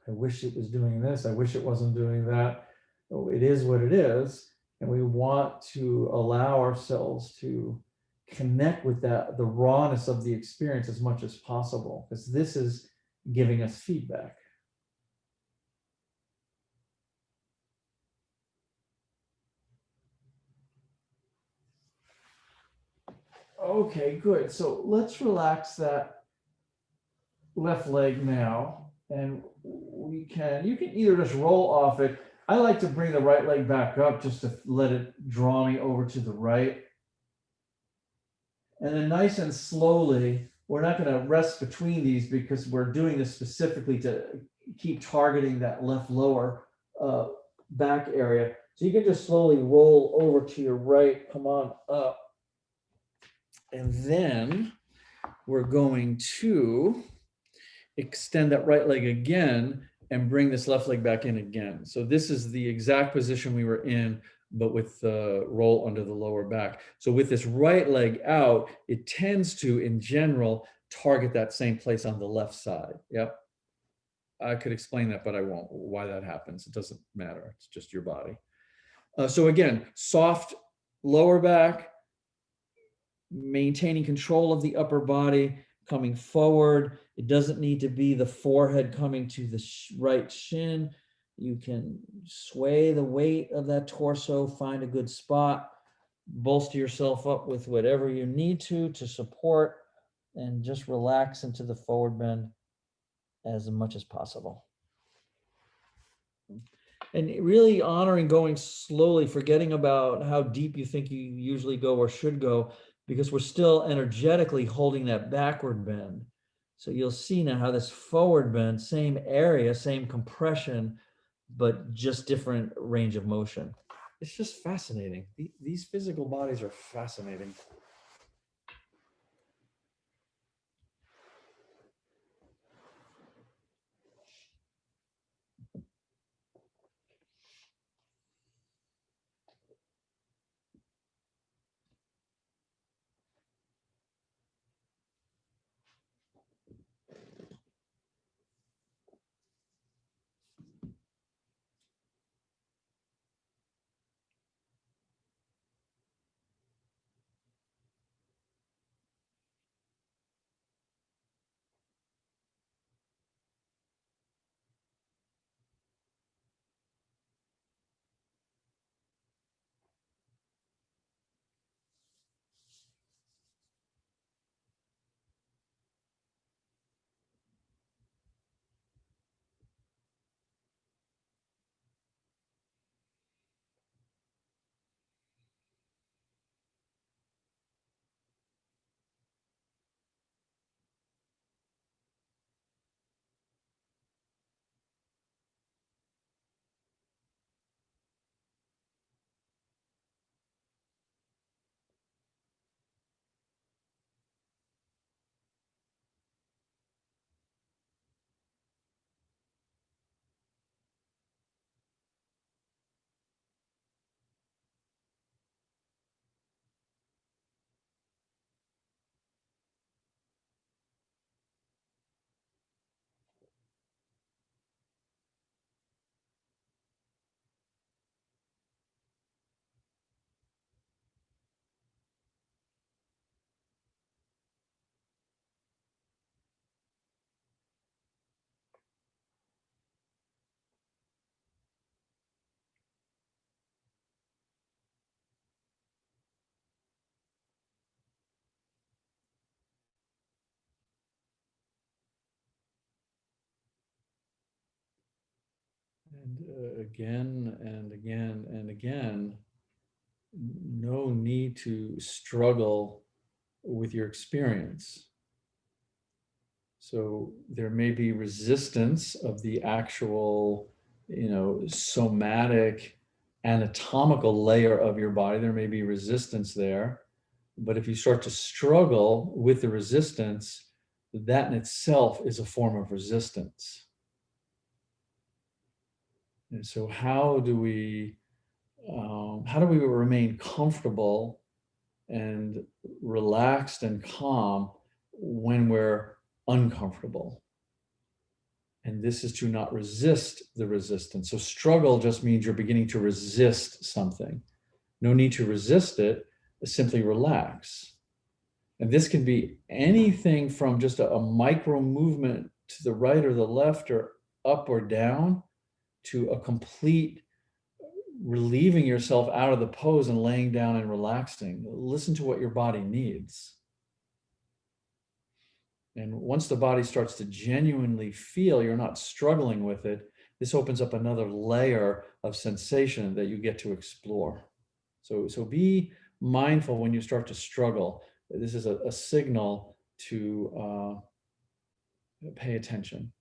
I wish it was doing this, I wish it wasn't doing that. It is what it is, and we want to allow ourselves to connect with that, the rawness of the experience, as much as possible, because this is giving us feedback. Okay, good. So let's relax that left leg now. And you can either just roll off it. I like to bring the right leg back up just to let it draw me over to the right. And then nice and slowly, we're not going to rest between these because we're doing this specifically to keep targeting that left lower back area. So you can just slowly roll over to your right, come on up. And then we're going to extend that right leg again and bring this left leg back in again. So this is the exact position we were in, but with the roll under the lower back. So with this right leg out, it tends to, in general, target that same place on the left side. Yep. I could explain that, but I won't. Why that happens, it doesn't matter. It's just your body. So again, soft lower back, maintaining control of the upper body, coming forward. It doesn't need to be the forehead coming to the right shin. You can sway the weight of that torso, find a good spot, bolster yourself up with whatever you need to support, and just relax into the forward bend as much as possible. And really honoring going slowly, forgetting about how deep you think you usually go or should go, because we're still energetically holding that backward bend. So you'll see now how this forward bend, same area, same compression, but just different range of motion. It's just fascinating. These physical bodies are fascinating. And again and again and again. No need to struggle with your experience. So there may be resistance of the actual, somatic, anatomical layer of your body. There may be resistance there. But if you start to struggle with the resistance, that in itself is a form of resistance. And so how do we remain comfortable and relaxed and calm when we're uncomfortable? And this is to not resist the resistance. So struggle just means you're beginning to resist something. No need to resist it, simply relax. And this can be anything from just a micro movement to the right or the left or up or down to a complete relieving yourself out of the pose and laying down and relaxing. Listen to what your body needs. And once the body starts to genuinely feel you're not struggling with it, this opens up another layer of sensation that you get to explore. So be mindful when you start to struggle. This is a signal to pay attention.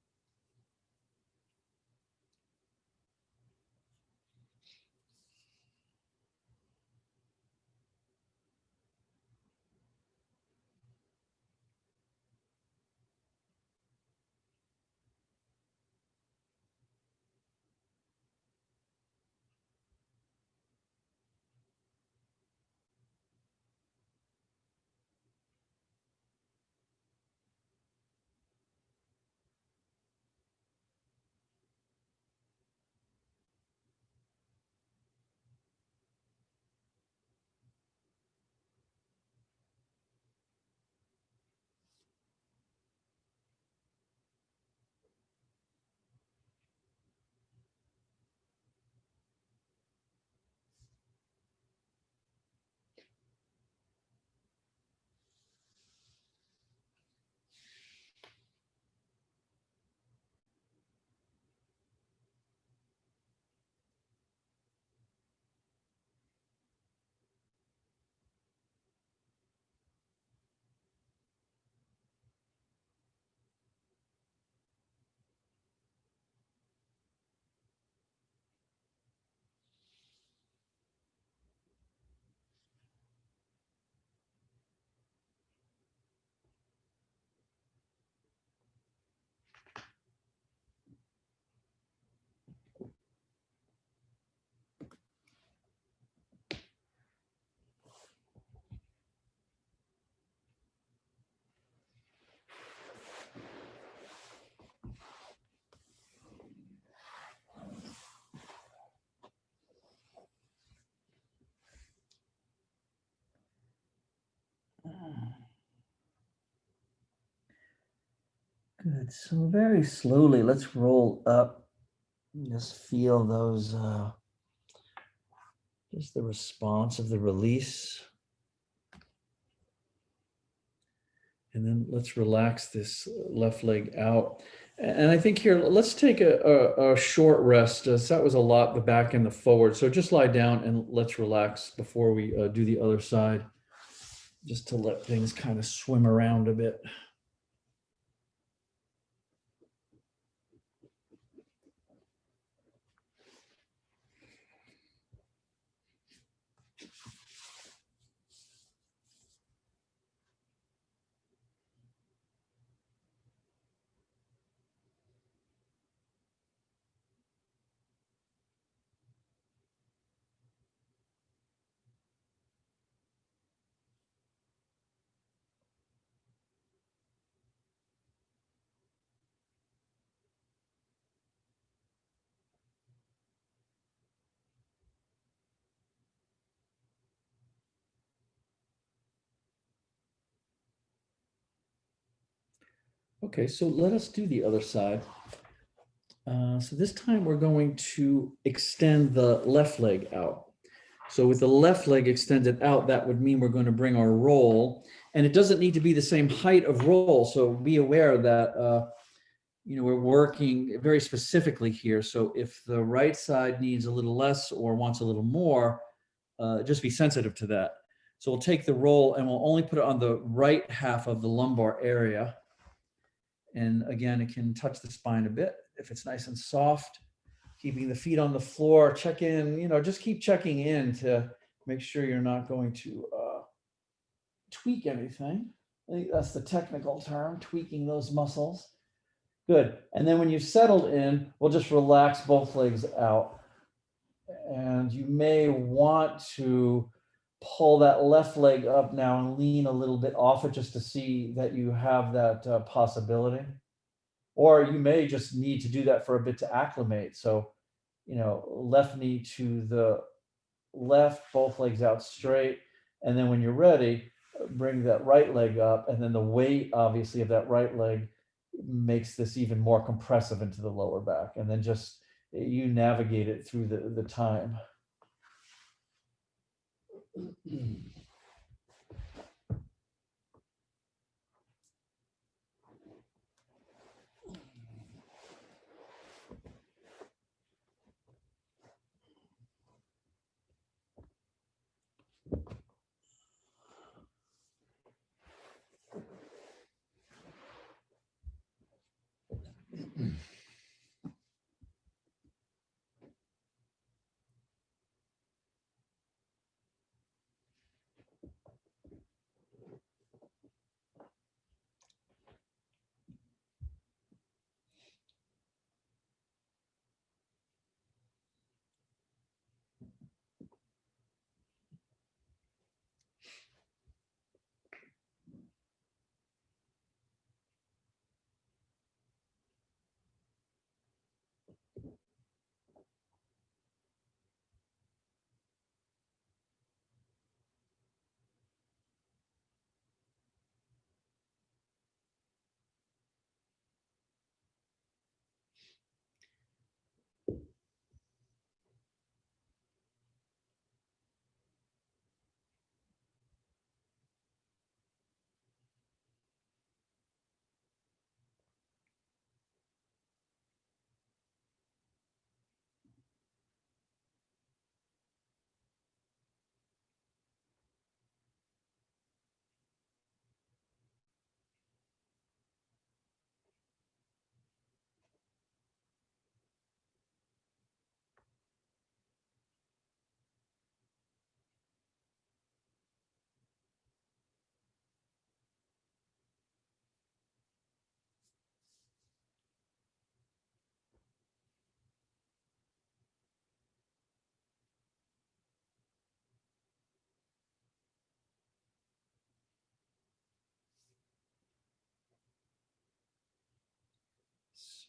Good. So very slowly, let's roll up. Just feel those, just the response of the release. And then let's relax this left leg out. And I think here, let's take a short rest. That was a lot, the back and the forward. So just lie down and let's relax before we do the other side, just to let things kind of swim around a bit. Okay, so let us do the other side. So this time we're going to extend the left leg out. So with the left leg extended out, that would mean we're going to bring our roll, and it doesn't need to be the same height of roll. So be aware that we're working very specifically here. So if the right side needs a little less or wants a little more, just be sensitive to that. So we'll take the roll and we'll only put it on the right half of the lumbar area. And again, it can touch the spine a bit if it's nice and soft. Keeping the feet on the floor, check in, just keep checking in to make sure you're not going to tweak anything. I think that's the technical term, tweaking those muscles. Good. And then when you've settled in, we'll just relax both legs out. And you may want to pull that left leg up now and lean a little bit off it just to see that you have that possibility. Or you may just need to do that for a bit to acclimate. So, left knee to the left, both legs out straight. And then when you're ready, bring that right leg up. And then the weight, obviously, of that right leg makes this even more compressive into the lower back. And then just you navigate it through the time.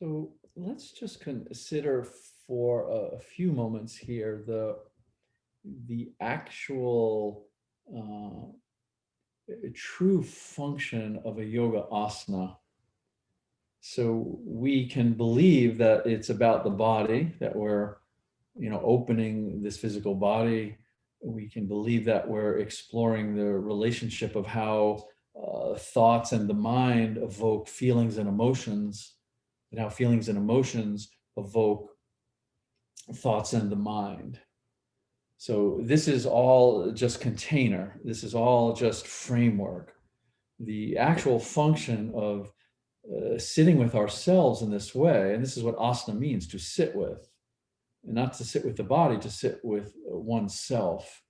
So let's just consider for a few moments here the actual true function of a yoga asana. So we can believe that it's about the body, that we're opening this physical body. We can believe that we're exploring the relationship of how thoughts and the mind evoke feelings and emotions, and how feelings and emotions evoke thoughts and the mind. So this is all just container. This is all just framework. The actual function of sitting with ourselves in this way, and this is what asana means, to sit with, and not to sit with the body, to sit with oneself,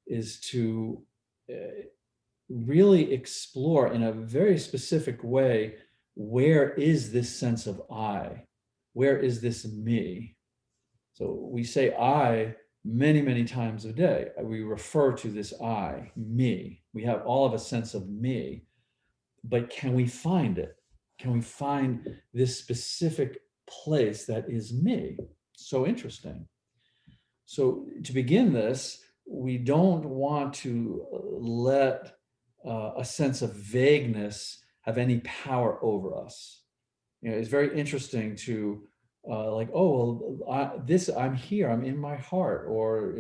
is to really explore in a very specific way, where is this sense of I? Where is this me? So we say I many, many times a day. We refer to this I, me. We have all of a sense of me, but can we find it? Can we find this specific place that is me? So interesting. So to begin this, we don't want to let a sense of vagueness have any power over us. It's very interesting to like, oh, well, I'm here, I'm in my heart, or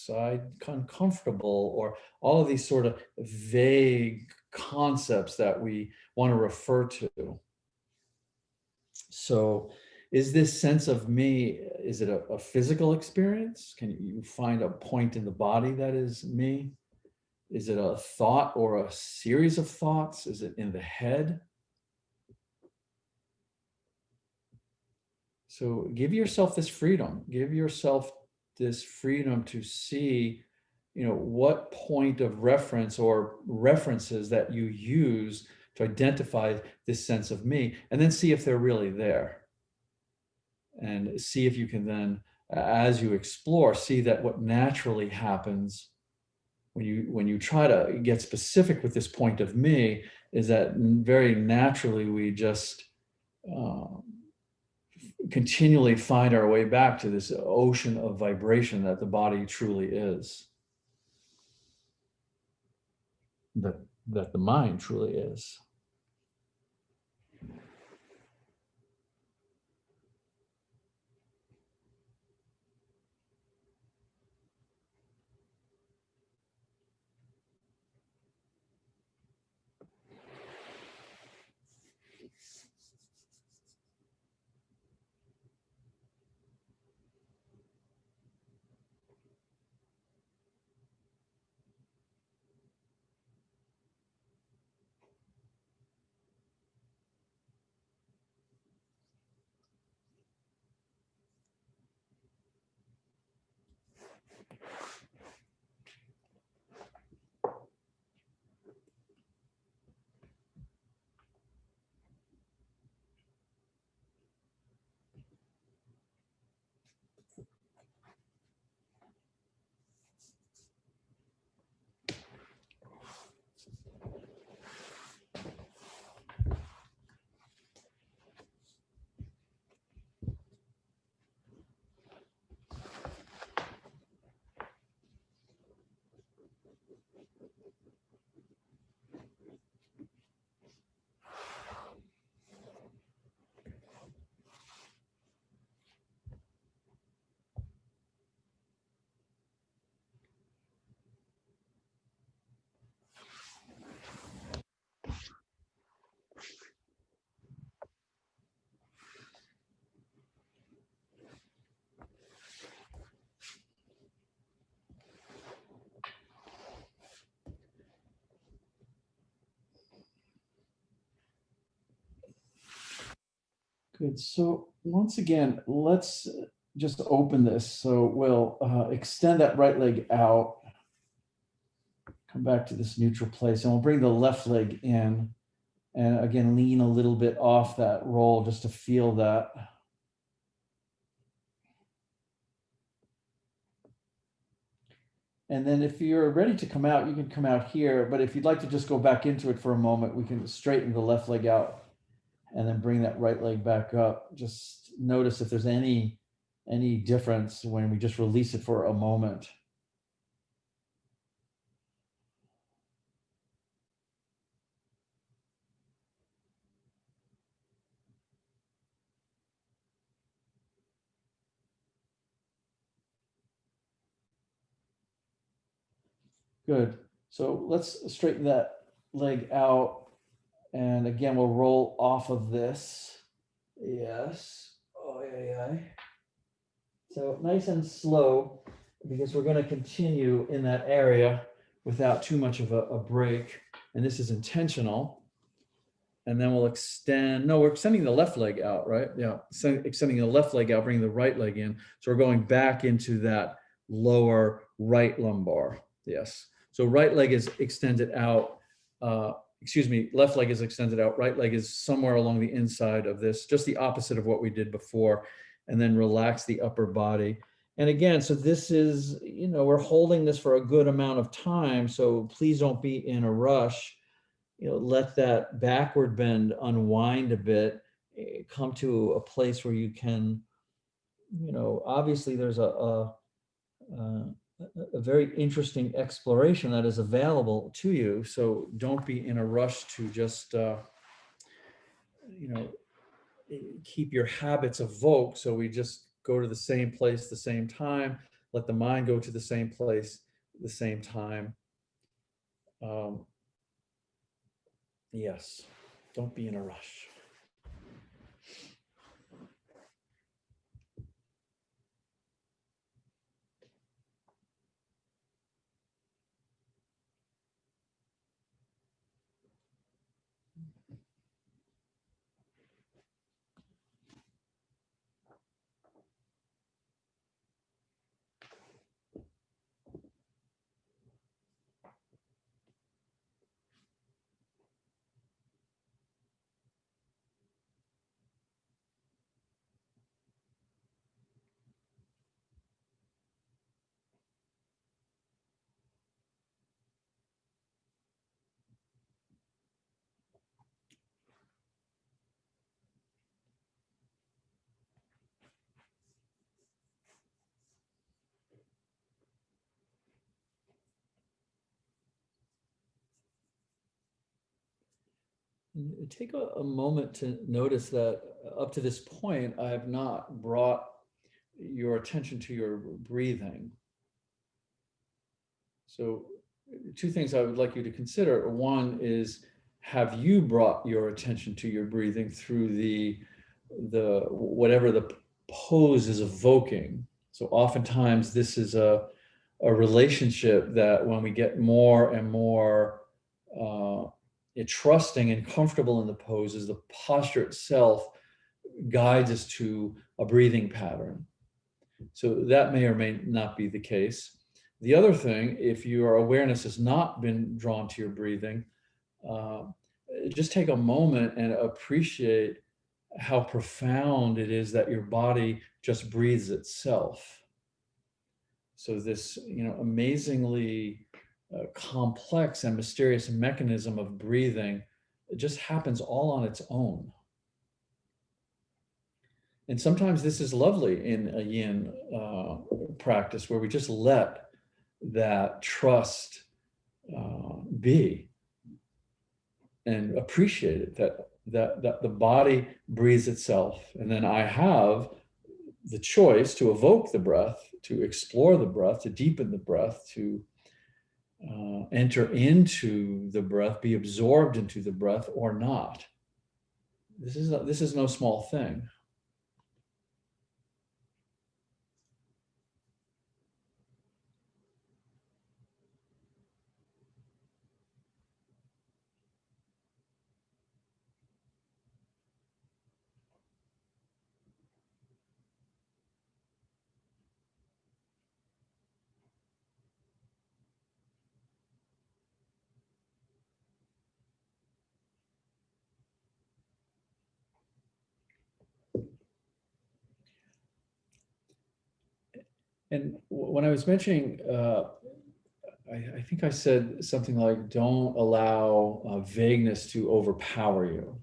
I'm uncomfortable, or all of these sort of vague concepts that we want to refer to. So is this sense of me, is it a physical experience? Can you find a point in the body that is me? Is it a thought or a series of thoughts? Is it in the head? So give yourself this freedom. Give yourself this freedom to see, what point of reference or references that you use to identify this sense of me, and then see if they're really there. And see if you can then, as you explore, see that what naturally happens when you try to get specific with this point of me is that very naturally we just continually find our way back to this ocean of vibration that the body truly is, that the mind truly is. Good. So once again, let's just open this. So we'll extend that right leg out, come back to this neutral place, and we'll bring the left leg in. And again, lean a little bit off that roll just to feel that. And then if you're ready to come out, you can come out here. But if you'd like to just go back into it for a moment, we can straighten the left leg out and then bring that right leg back up. Just notice if there's any difference when we just release it for a moment. Good. So let's straighten that leg out. And again, we'll roll off of this. Yes. Oh, yeah. So nice and slow, because we're going to continue in that area without too much of a break. And this is intentional. And then we'll extend, no, we're extending the left leg out, right? Yeah, extending the left leg out, bringing the right leg in. So we're going back into that lower right lumbar. Yes. So right leg is extended out. Left leg is extended out. Right leg is somewhere along the inside of this, just the opposite of what we did before. And then relax the upper body. And again, so this is, we're holding this for a good amount of time. So please don't be in a rush. Let that backward bend unwind a bit, come to a place where you can, obviously there's a very interesting exploration that is available to you. So don't be in a rush to just, keep your habits evoked. So we just go to the same place, the same time, let the mind go to the same place, the same time. Yes, don't be in a rush. Take a moment to notice that up to this point, I have not brought your attention to your breathing. So two things I would like you to consider. One is, have you brought your attention to your breathing through the whatever the pose is evoking? So oftentimes this is a relationship that when we get more and more trusting and comfortable in the poses, the posture itself guides us to a breathing pattern. So that may or may not be the case. The other thing, if your awareness has not been drawn to your breathing, just take a moment and appreciate how profound it is that your body just breathes itself. So this, amazingly complex and mysterious mechanism of breathing, it just happens all on its own. And sometimes this is lovely in a yin practice where we just let that trust be and appreciate it, that the body breathes itself. And then I have the choice to evoke the breath, to explore the breath, to deepen the breath, to enter into the breath, be absorbed into the breath or not. This is no small thing. And when I was mentioning, I think I said something like, don't allow vagueness to overpower you.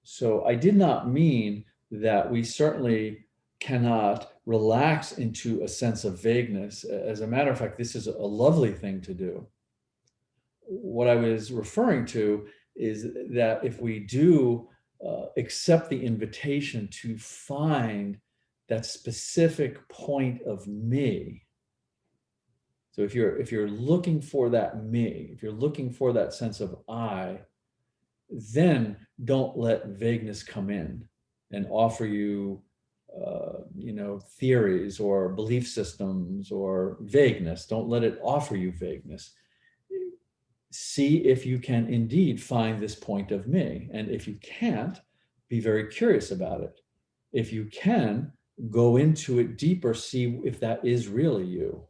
So I did not mean that we certainly cannot relax into a sense of vagueness. As a matter of fact, this is a lovely thing to do. What I was referring to is that if we do accept the invitation to find that specific point of me. So if you're looking for that me, if you're looking for that sense of I, then don't let vagueness come in and offer you, theories or belief systems or vagueness. Don't let it offer you vagueness. See if you can indeed find this point of me. And if you can't, be very curious about it. If you can, go into it deeper, see if that is really you.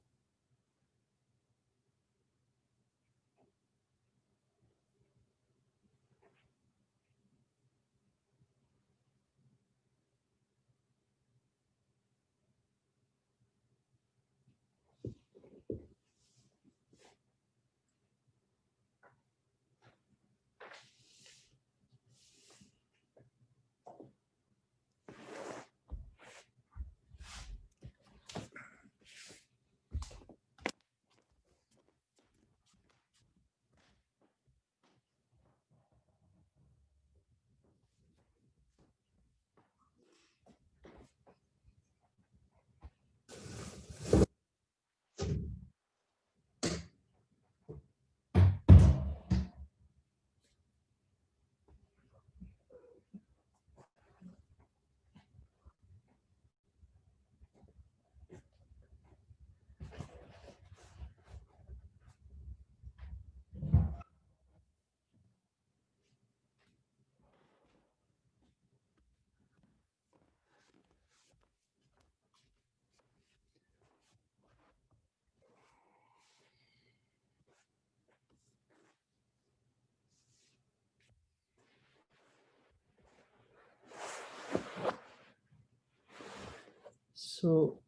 So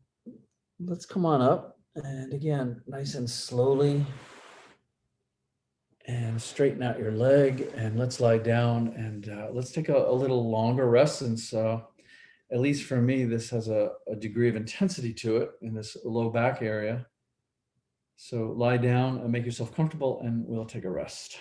let's come on up, and again, nice and slowly, and straighten out your leg, and let's lie down, and let's take a little longer rest, since at least for me, this has a degree of intensity to it in this low back area. So lie down and make yourself comfortable, and we'll take a rest.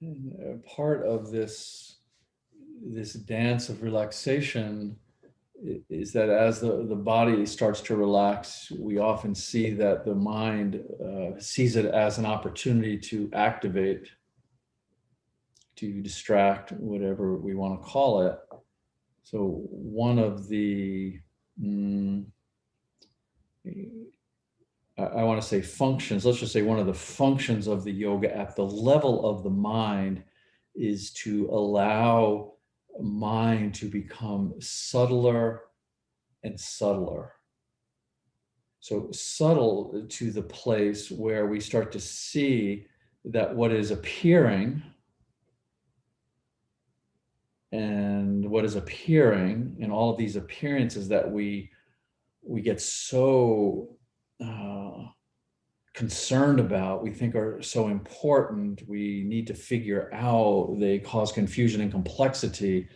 And part of this dance of relaxation is that as the body starts to relax, we often see that the mind sees it as an opportunity to activate, to distract, whatever we want to call it. So one of the, I want to say functions, let's just say one of the functions of the yoga at the level of the mind is to allow mind to become subtler and subtler. So subtle to the place where we start to see that what is appearing and all of these appearances that we get so concerned about, we think are so important, we need to figure out, they cause confusion and complexity.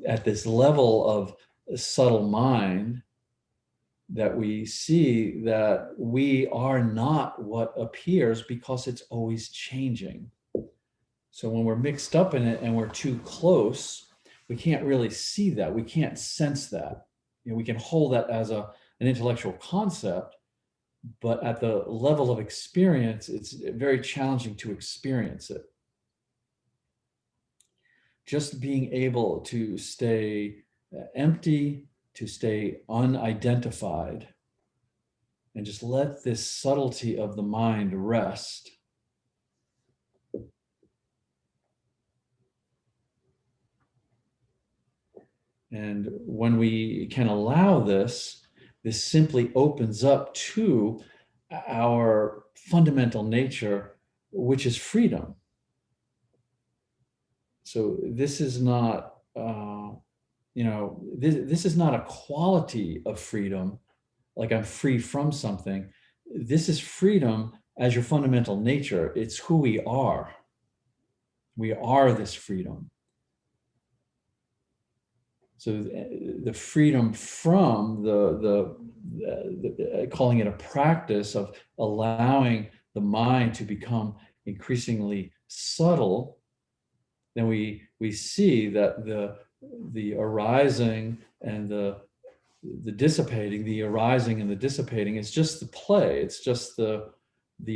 At this level of subtle mind, that we see that we are not what appears, because it's always changing. So when we're mixed up in it and we're too close, we can't really see that. We can't sense that. We can hold that as an intellectual concept, but at the level of experience, it's very challenging to experience it. Just being able to stay empty, to stay unidentified, and just let this subtlety of the mind rest. And when we can allow this simply opens up to our fundamental nature, which is freedom. So this is not, this is not a quality of freedom, like I'm free from something. This is freedom as your fundamental nature. It's who we are. We are this freedom. So the freedom from calling it a practice of allowing the mind to become increasingly subtle, then we see that the arising and the dissipating, the arising and the dissipating is just the play. It's just the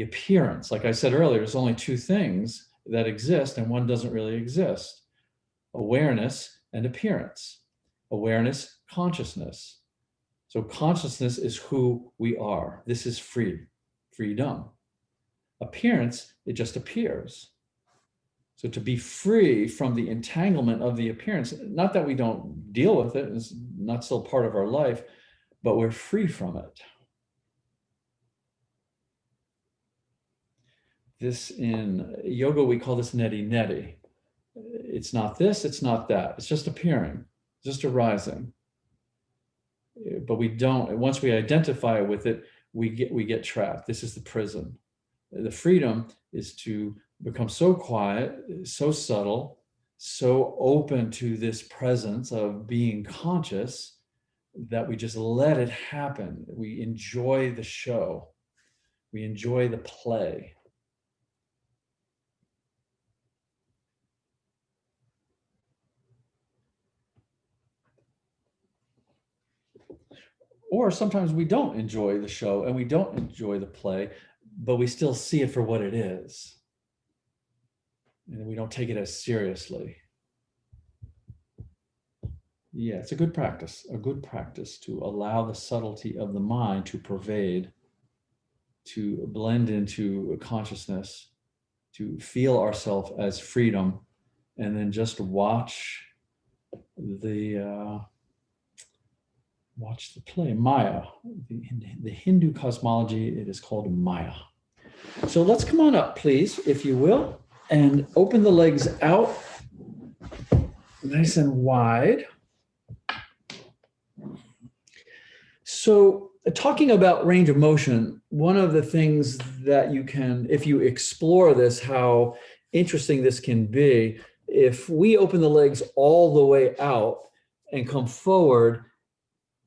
appearance. Like I said earlier, there's only two things that exist, and one doesn't really exist: awareness and appearance. Awareness, consciousness. So consciousness is who we are. This is freedom. appearance, it just appears. So to be free from the entanglement of the appearance, not that we don't deal with it, it's not still part of our life, but we're free from it. This in yoga, we call this neti neti. It's not this, it's not that. It's just appearing, just arising. But we don't, once we identify with it, we get trapped. This is the prison. The freedom is to become so quiet, so subtle, so open to this presence of being conscious that we just let it happen. We enjoy the show. We enjoy the play. Or sometimes we don't enjoy the show and we don't enjoy the play, but we still see it for what it is. And we don't take it as seriously. Yeah, it's a good practice to allow the subtlety of the mind to pervade, to blend into consciousness, to feel ourselves as freedom, and then just watch the play, Maya. In the Hindu cosmology, it is called Maya. So let's come on up, please, if you will, and open the legs out nice and wide. So talking about range of motion, one of the things that you can, if you explore this, how interesting this can be, if we open the legs all the way out and come forward,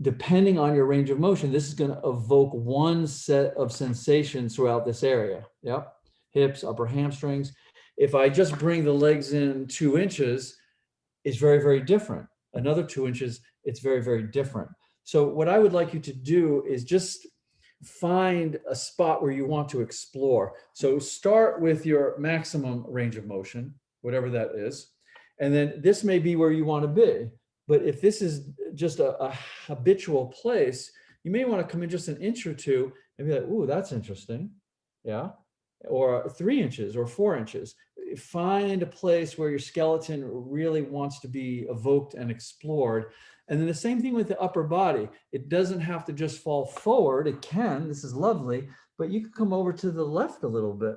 depending on your range of motion, this is going to evoke one set of sensations throughout this area. Yep. Hips, upper hamstrings. If I just bring the legs in 2 inches, it's very, very different. Another 2 inches, it's very, very different. So what I would like you to do is just find a spot where you want to explore. So start with your maximum range of motion, whatever that is. And then this may be where you want to be. But if this is just a habitual place, you may want to come in just an inch or two and be like, ooh, that's interesting. Yeah. Or 3 inches or 4 inches. Find a place where your skeleton really wants to be evoked and explored. And then the same thing with the upper body. It doesn't have to just fall forward. It can. This is lovely. But you could come over to the left a little bit.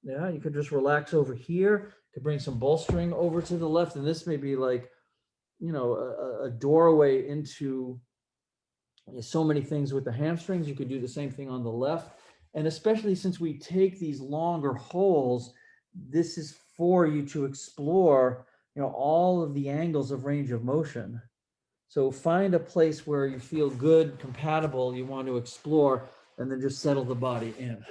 Yeah. You could just relax over here. You could bring some bolstering over to the left. And this may be like, you know, a doorway into so many things with the hamstrings. You could do the same thing on the left. And especially since we take these longer holes, this is for you to explore, you know, all of the angles of range of motion. So find a place where you feel good, compatible, you want to explore, and then just settle the body in.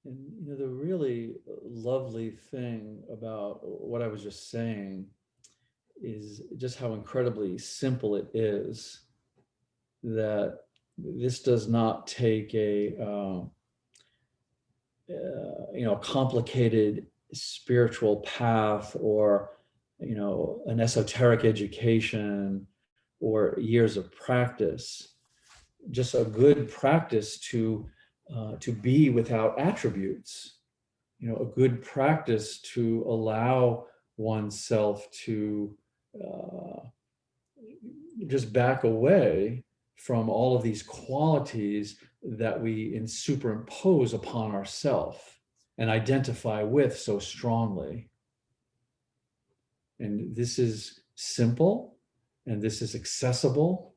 And you know, the really lovely thing about what I was just saying is just how incredibly simple it is, that this does not take a you know, complicated spiritual path or, you know, an esoteric education or years of practice. Just a good practice to be without attributes. You know, a good practice to allow oneself to just back away from all of these qualities that we superimpose upon ourselves and identify with so strongly. And this is simple, and this is accessible.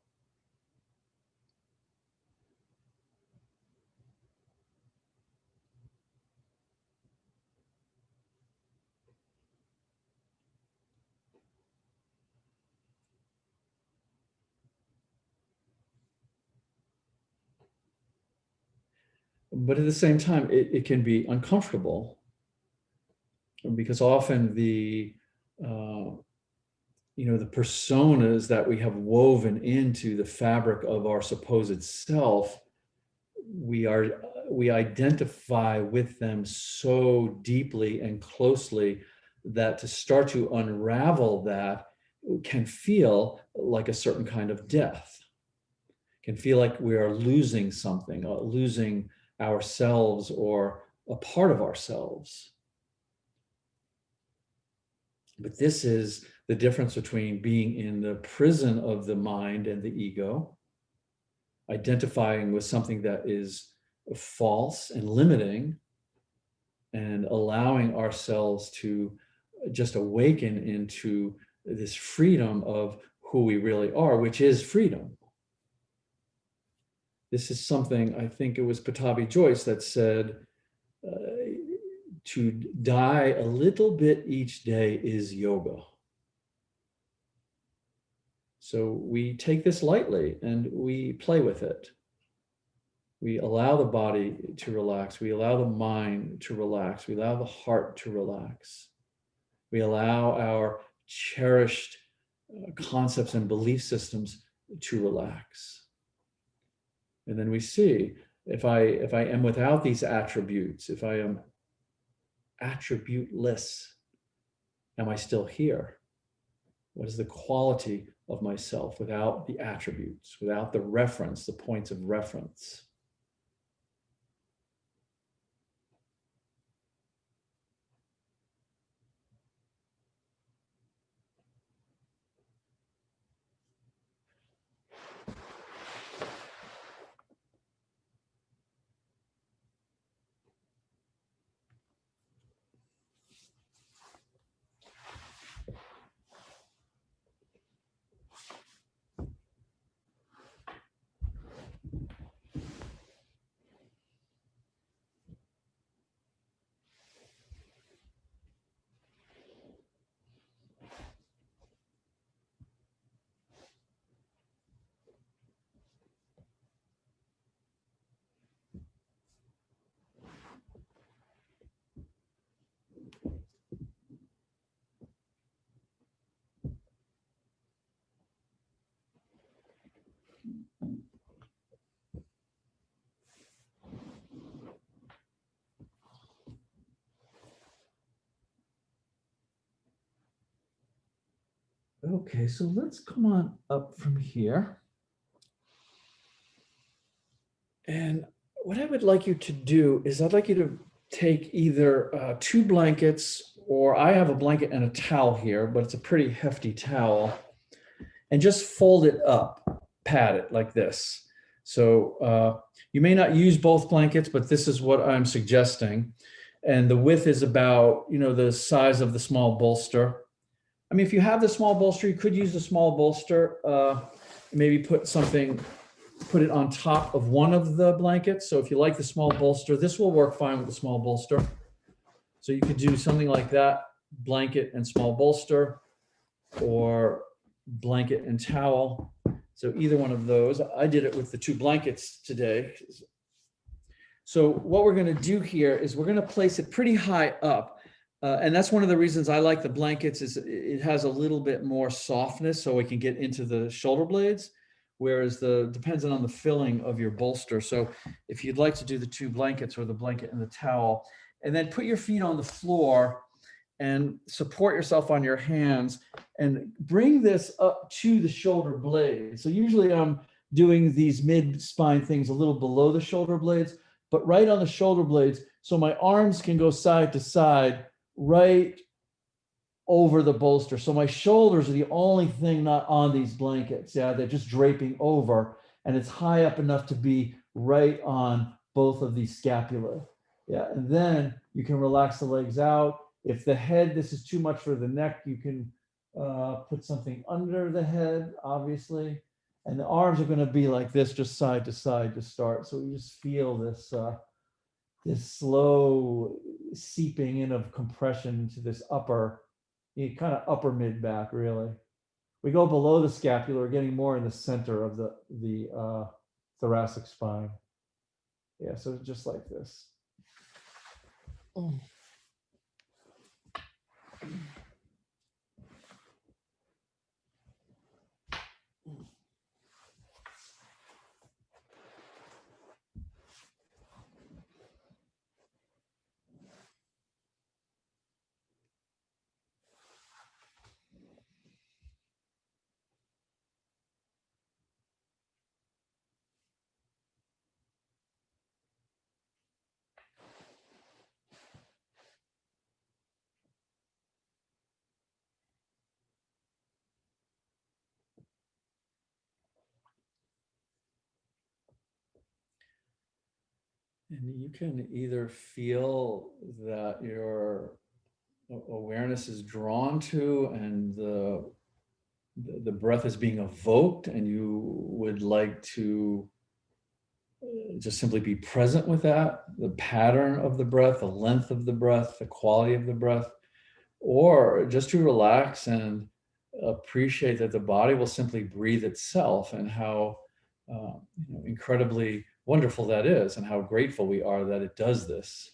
But at the same time, it can be uncomfortable, because often the the personas that we have woven into the fabric of our supposed self, we identify with them so deeply and closely that to start to unravel that can feel like a certain kind of death, can feel like we are losing something, losing ourselves or a part of ourselves. But this is the difference between being in the prison of the mind and the ego, identifying with something that is false and limiting, and allowing ourselves to just awaken into this freedom of who we really are, which is freedom. This is something, I think it was Patabi Joyce that said, to die a little bit each day is yoga. So we take this lightly and we play with it. We allow the body to relax. We allow the mind to relax. We allow the heart to relax. We allow our cherished concepts and belief systems to relax. And then we see, if I am without these attributes, if I am attributeless, am I still here? What is the quality of myself without the attributes, without the reference, the points of reference? Okay, so let's come on up from here. And what I would like you to do is I'd like you to take either 2 blankets, or I have a blanket and a towel here, but it's a pretty hefty towel, and just fold it up, pat it like this. So you may not use both blankets, but this is what I'm suggesting. And the width is about, the size of the small bolster. I mean, if you have the small bolster, you could use the small bolster, maybe put it on top of one of the blankets. So if you like the small bolster, this will work fine with the small bolster. So you could do something like that, blanket and small bolster, or blanket and towel. So either one of those. I did it with the 2 blankets today. So what we're going to do here is we're going to place it pretty high up. And that's one of the reasons I like the blankets, is it has a little bit more softness, so we can get into the shoulder blades, whereas depending on the filling of your bolster. So if you'd like to do the 2 blankets, or the blanket and the towel, and then put your feet on the floor and support yourself on your hands and bring this up to the shoulder blades. So usually I'm doing these mid-spine things a little below the shoulder blades, but right on the shoulder blades, so my arms can go side to side, right over the bolster. So my shoulders are the only thing not on these blankets. Yeah, they're just draping over, and it's high up enough to be right on both of these scapula. Yeah, and then you can relax the legs out. If the head, this is too much for the neck, you can Put something under the head, obviously. And the arms are going to be like this, just side to side to start. So you just feel this, this slow seeping in of compression into this upper, kind of upper mid back, really. We go below the scapula, we're getting more in the center of the thoracic spine. Yeah, so just like this. And you can either feel that your awareness is drawn to and the breath is being evoked, and you would like to just simply be present with that, the pattern of the breath, the length of the breath, the quality of the breath, or just to relax and appreciate that the body will simply breathe itself, and how incredibly wonderful that is, and how grateful we are that it does this.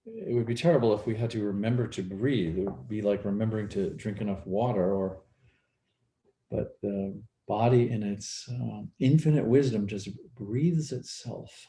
It would be terrible if we had to remember to breathe. It would be like remembering to drink enough water, but the body in its infinite wisdom just breathes itself.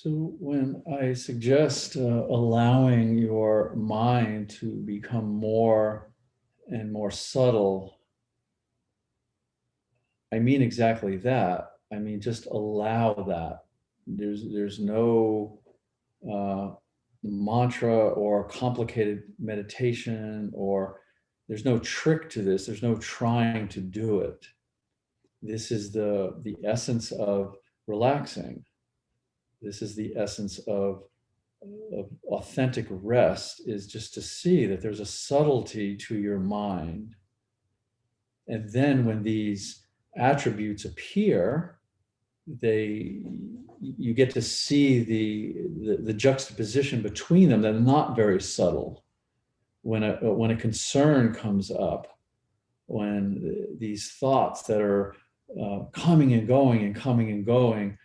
So when I suggest allowing your mind to become more and more subtle, I mean exactly that. I mean, just allow that. There's no mantra or complicated meditation, or there's no trick to this. There's no trying to do it. This is the essence of relaxing. This is the essence of authentic rest, is just to see that there's a subtlety to your mind. And then when these attributes appear, you get to see the juxtaposition between them. They're not very subtle. when a concern comes up, when these thoughts that are coming and going and coming and going,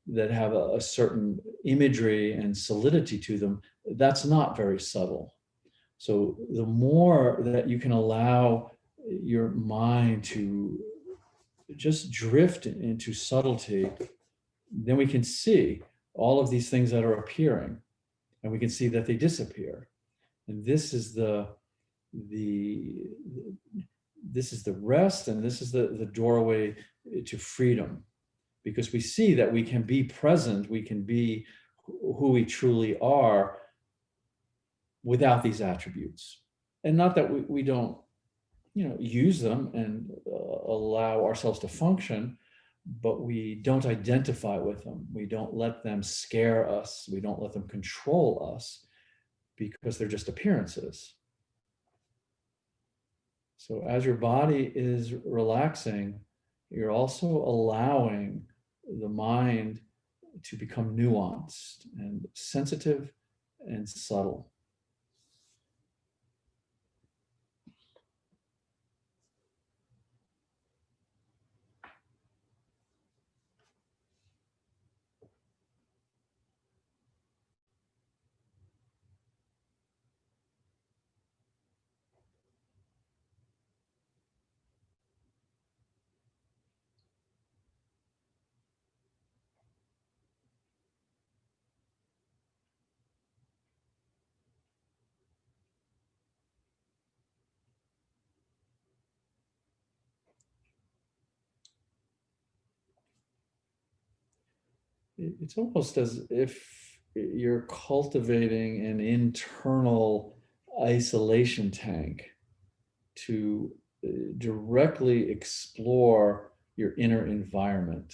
that have a certain imagery and solidity to them, that's not very subtle. So the more that you can allow your mind to just drift into subtlety, then we can see all of these things that are appearing, and we can see that they disappear. And this is the rest, and this is the doorway to freedom, because we see that we can be present, we can be who we truly are without these attributes. And not that we don't, use them and allow ourselves to function, but we don't identify with them. We don't let them scare us. We don't let them control us, because they're just appearances. So as your body is relaxing, you're also allowing the mind to become nuanced and sensitive and subtle. It's almost as if you're cultivating an internal isolation tank to directly explore your inner environment.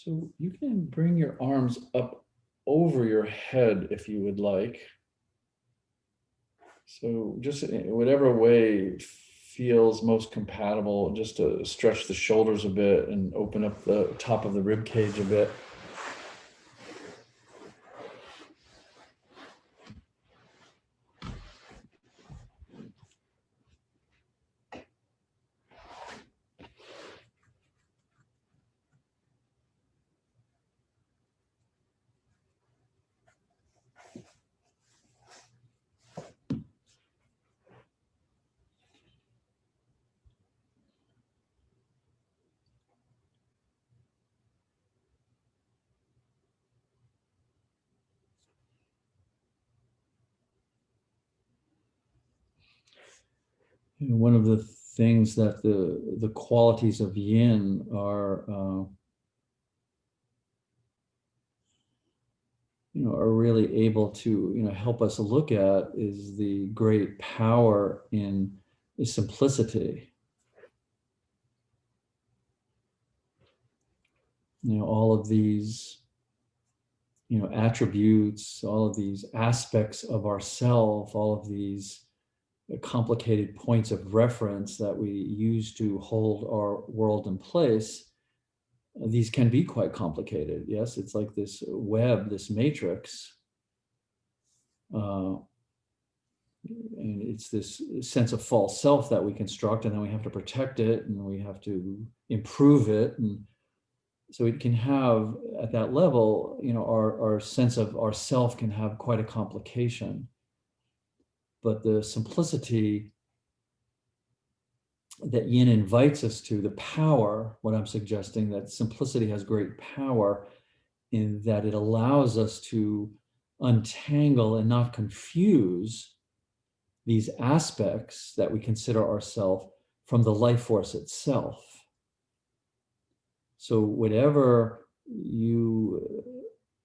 So you can bring your arms up over your head if you would like. So just in whatever way feels most compatible, just to stretch the shoulders a bit and open up the top of the rib cage a bit. One of the things that the qualities of yin are really able to help us look at is the great power in the simplicity. All of these attributes, all of these aspects of ourself, all of these complicated points of reference that we use to hold our world in place, these can be quite complicated. Yes, it's like this web, this matrix. And it's this sense of false self that we construct, and then we have to protect it, and we have to improve it. And so it can have, at that level, our sense of ourself can have quite a complication. But the simplicity that yin invites us to, the power, what I'm suggesting, that simplicity has great power in that it allows us to untangle and not confuse these aspects that we consider ourselves from the life force itself. So whatever you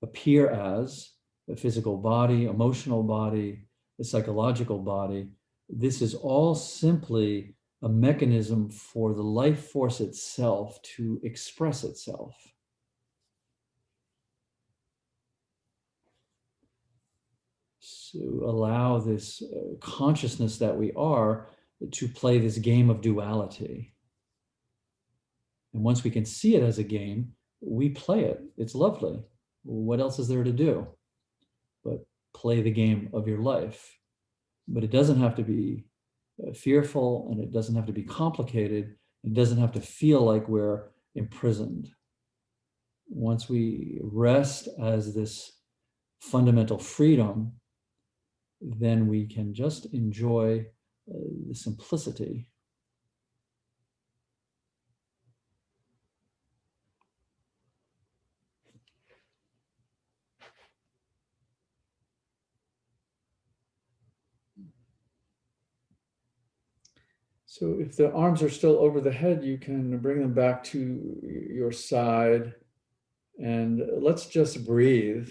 appear as, the physical body, emotional body, the psychological body, this is all simply a mechanism for the life force itself to express itself. So allow this consciousness that we are to play this game of duality. And once we can see it as a game, we play it. It's lovely. What else is there to do but play the game of your life? But it doesn't have to be fearful, and it doesn't have to be complicated. It doesn't have to feel like we're imprisoned. Once we rest as this fundamental freedom, then we can just enjoy the simplicity. So if the arms are still over the head, you can bring them back to your side, and let's just breathe,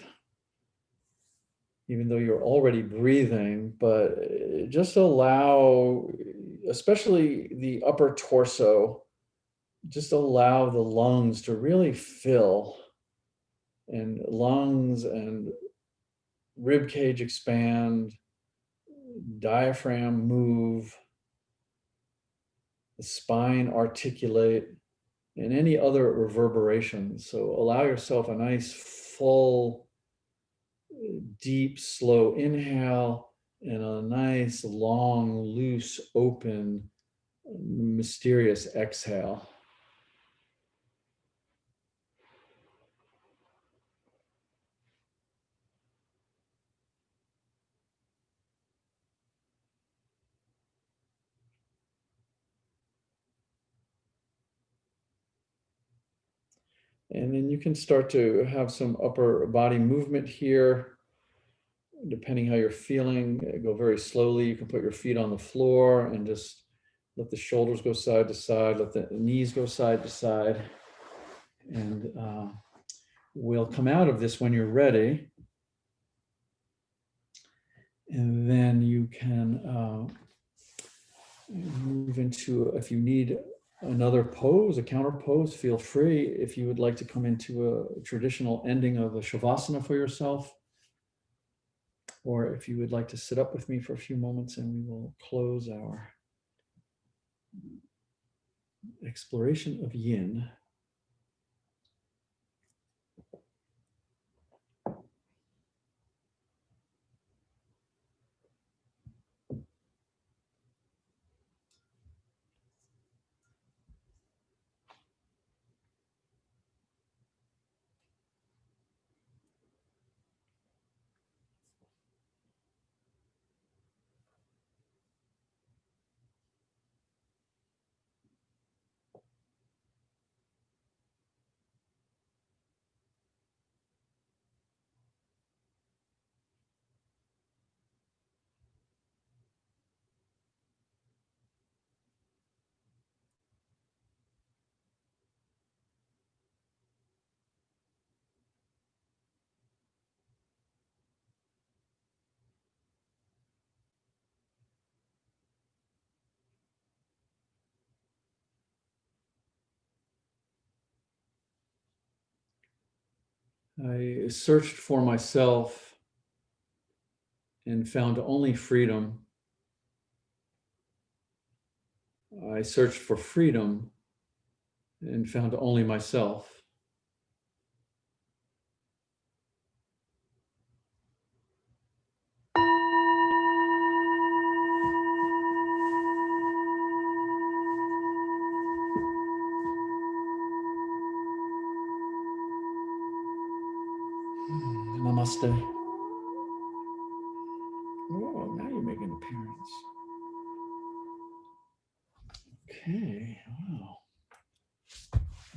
even though you're already breathing, but just allow, especially the upper torso, just allow the lungs to really fill, and lungs and rib cage expand, diaphragm move, the spine articulate, and any other reverberations. So allow yourself a nice full, deep, slow inhale, and a nice, long, loose, open, mysterious exhale. And then you can start to have some upper body movement here, depending how you're feeling. Go very slowly. You can put your feet on the floor and just let the shoulders go side to side, let the knees go side to side. And we'll come out of this when you're ready. And then you can move into, if you need another pose, a counter pose, feel free. If you would like to come into a traditional ending of a shavasana for yourself, or if you would like to sit up with me for a few moments, and we will close our exploration of yin. I searched for myself and found only freedom. I searched for freedom and found only myself. Namaste. Oh, now you make an appearance. Okay.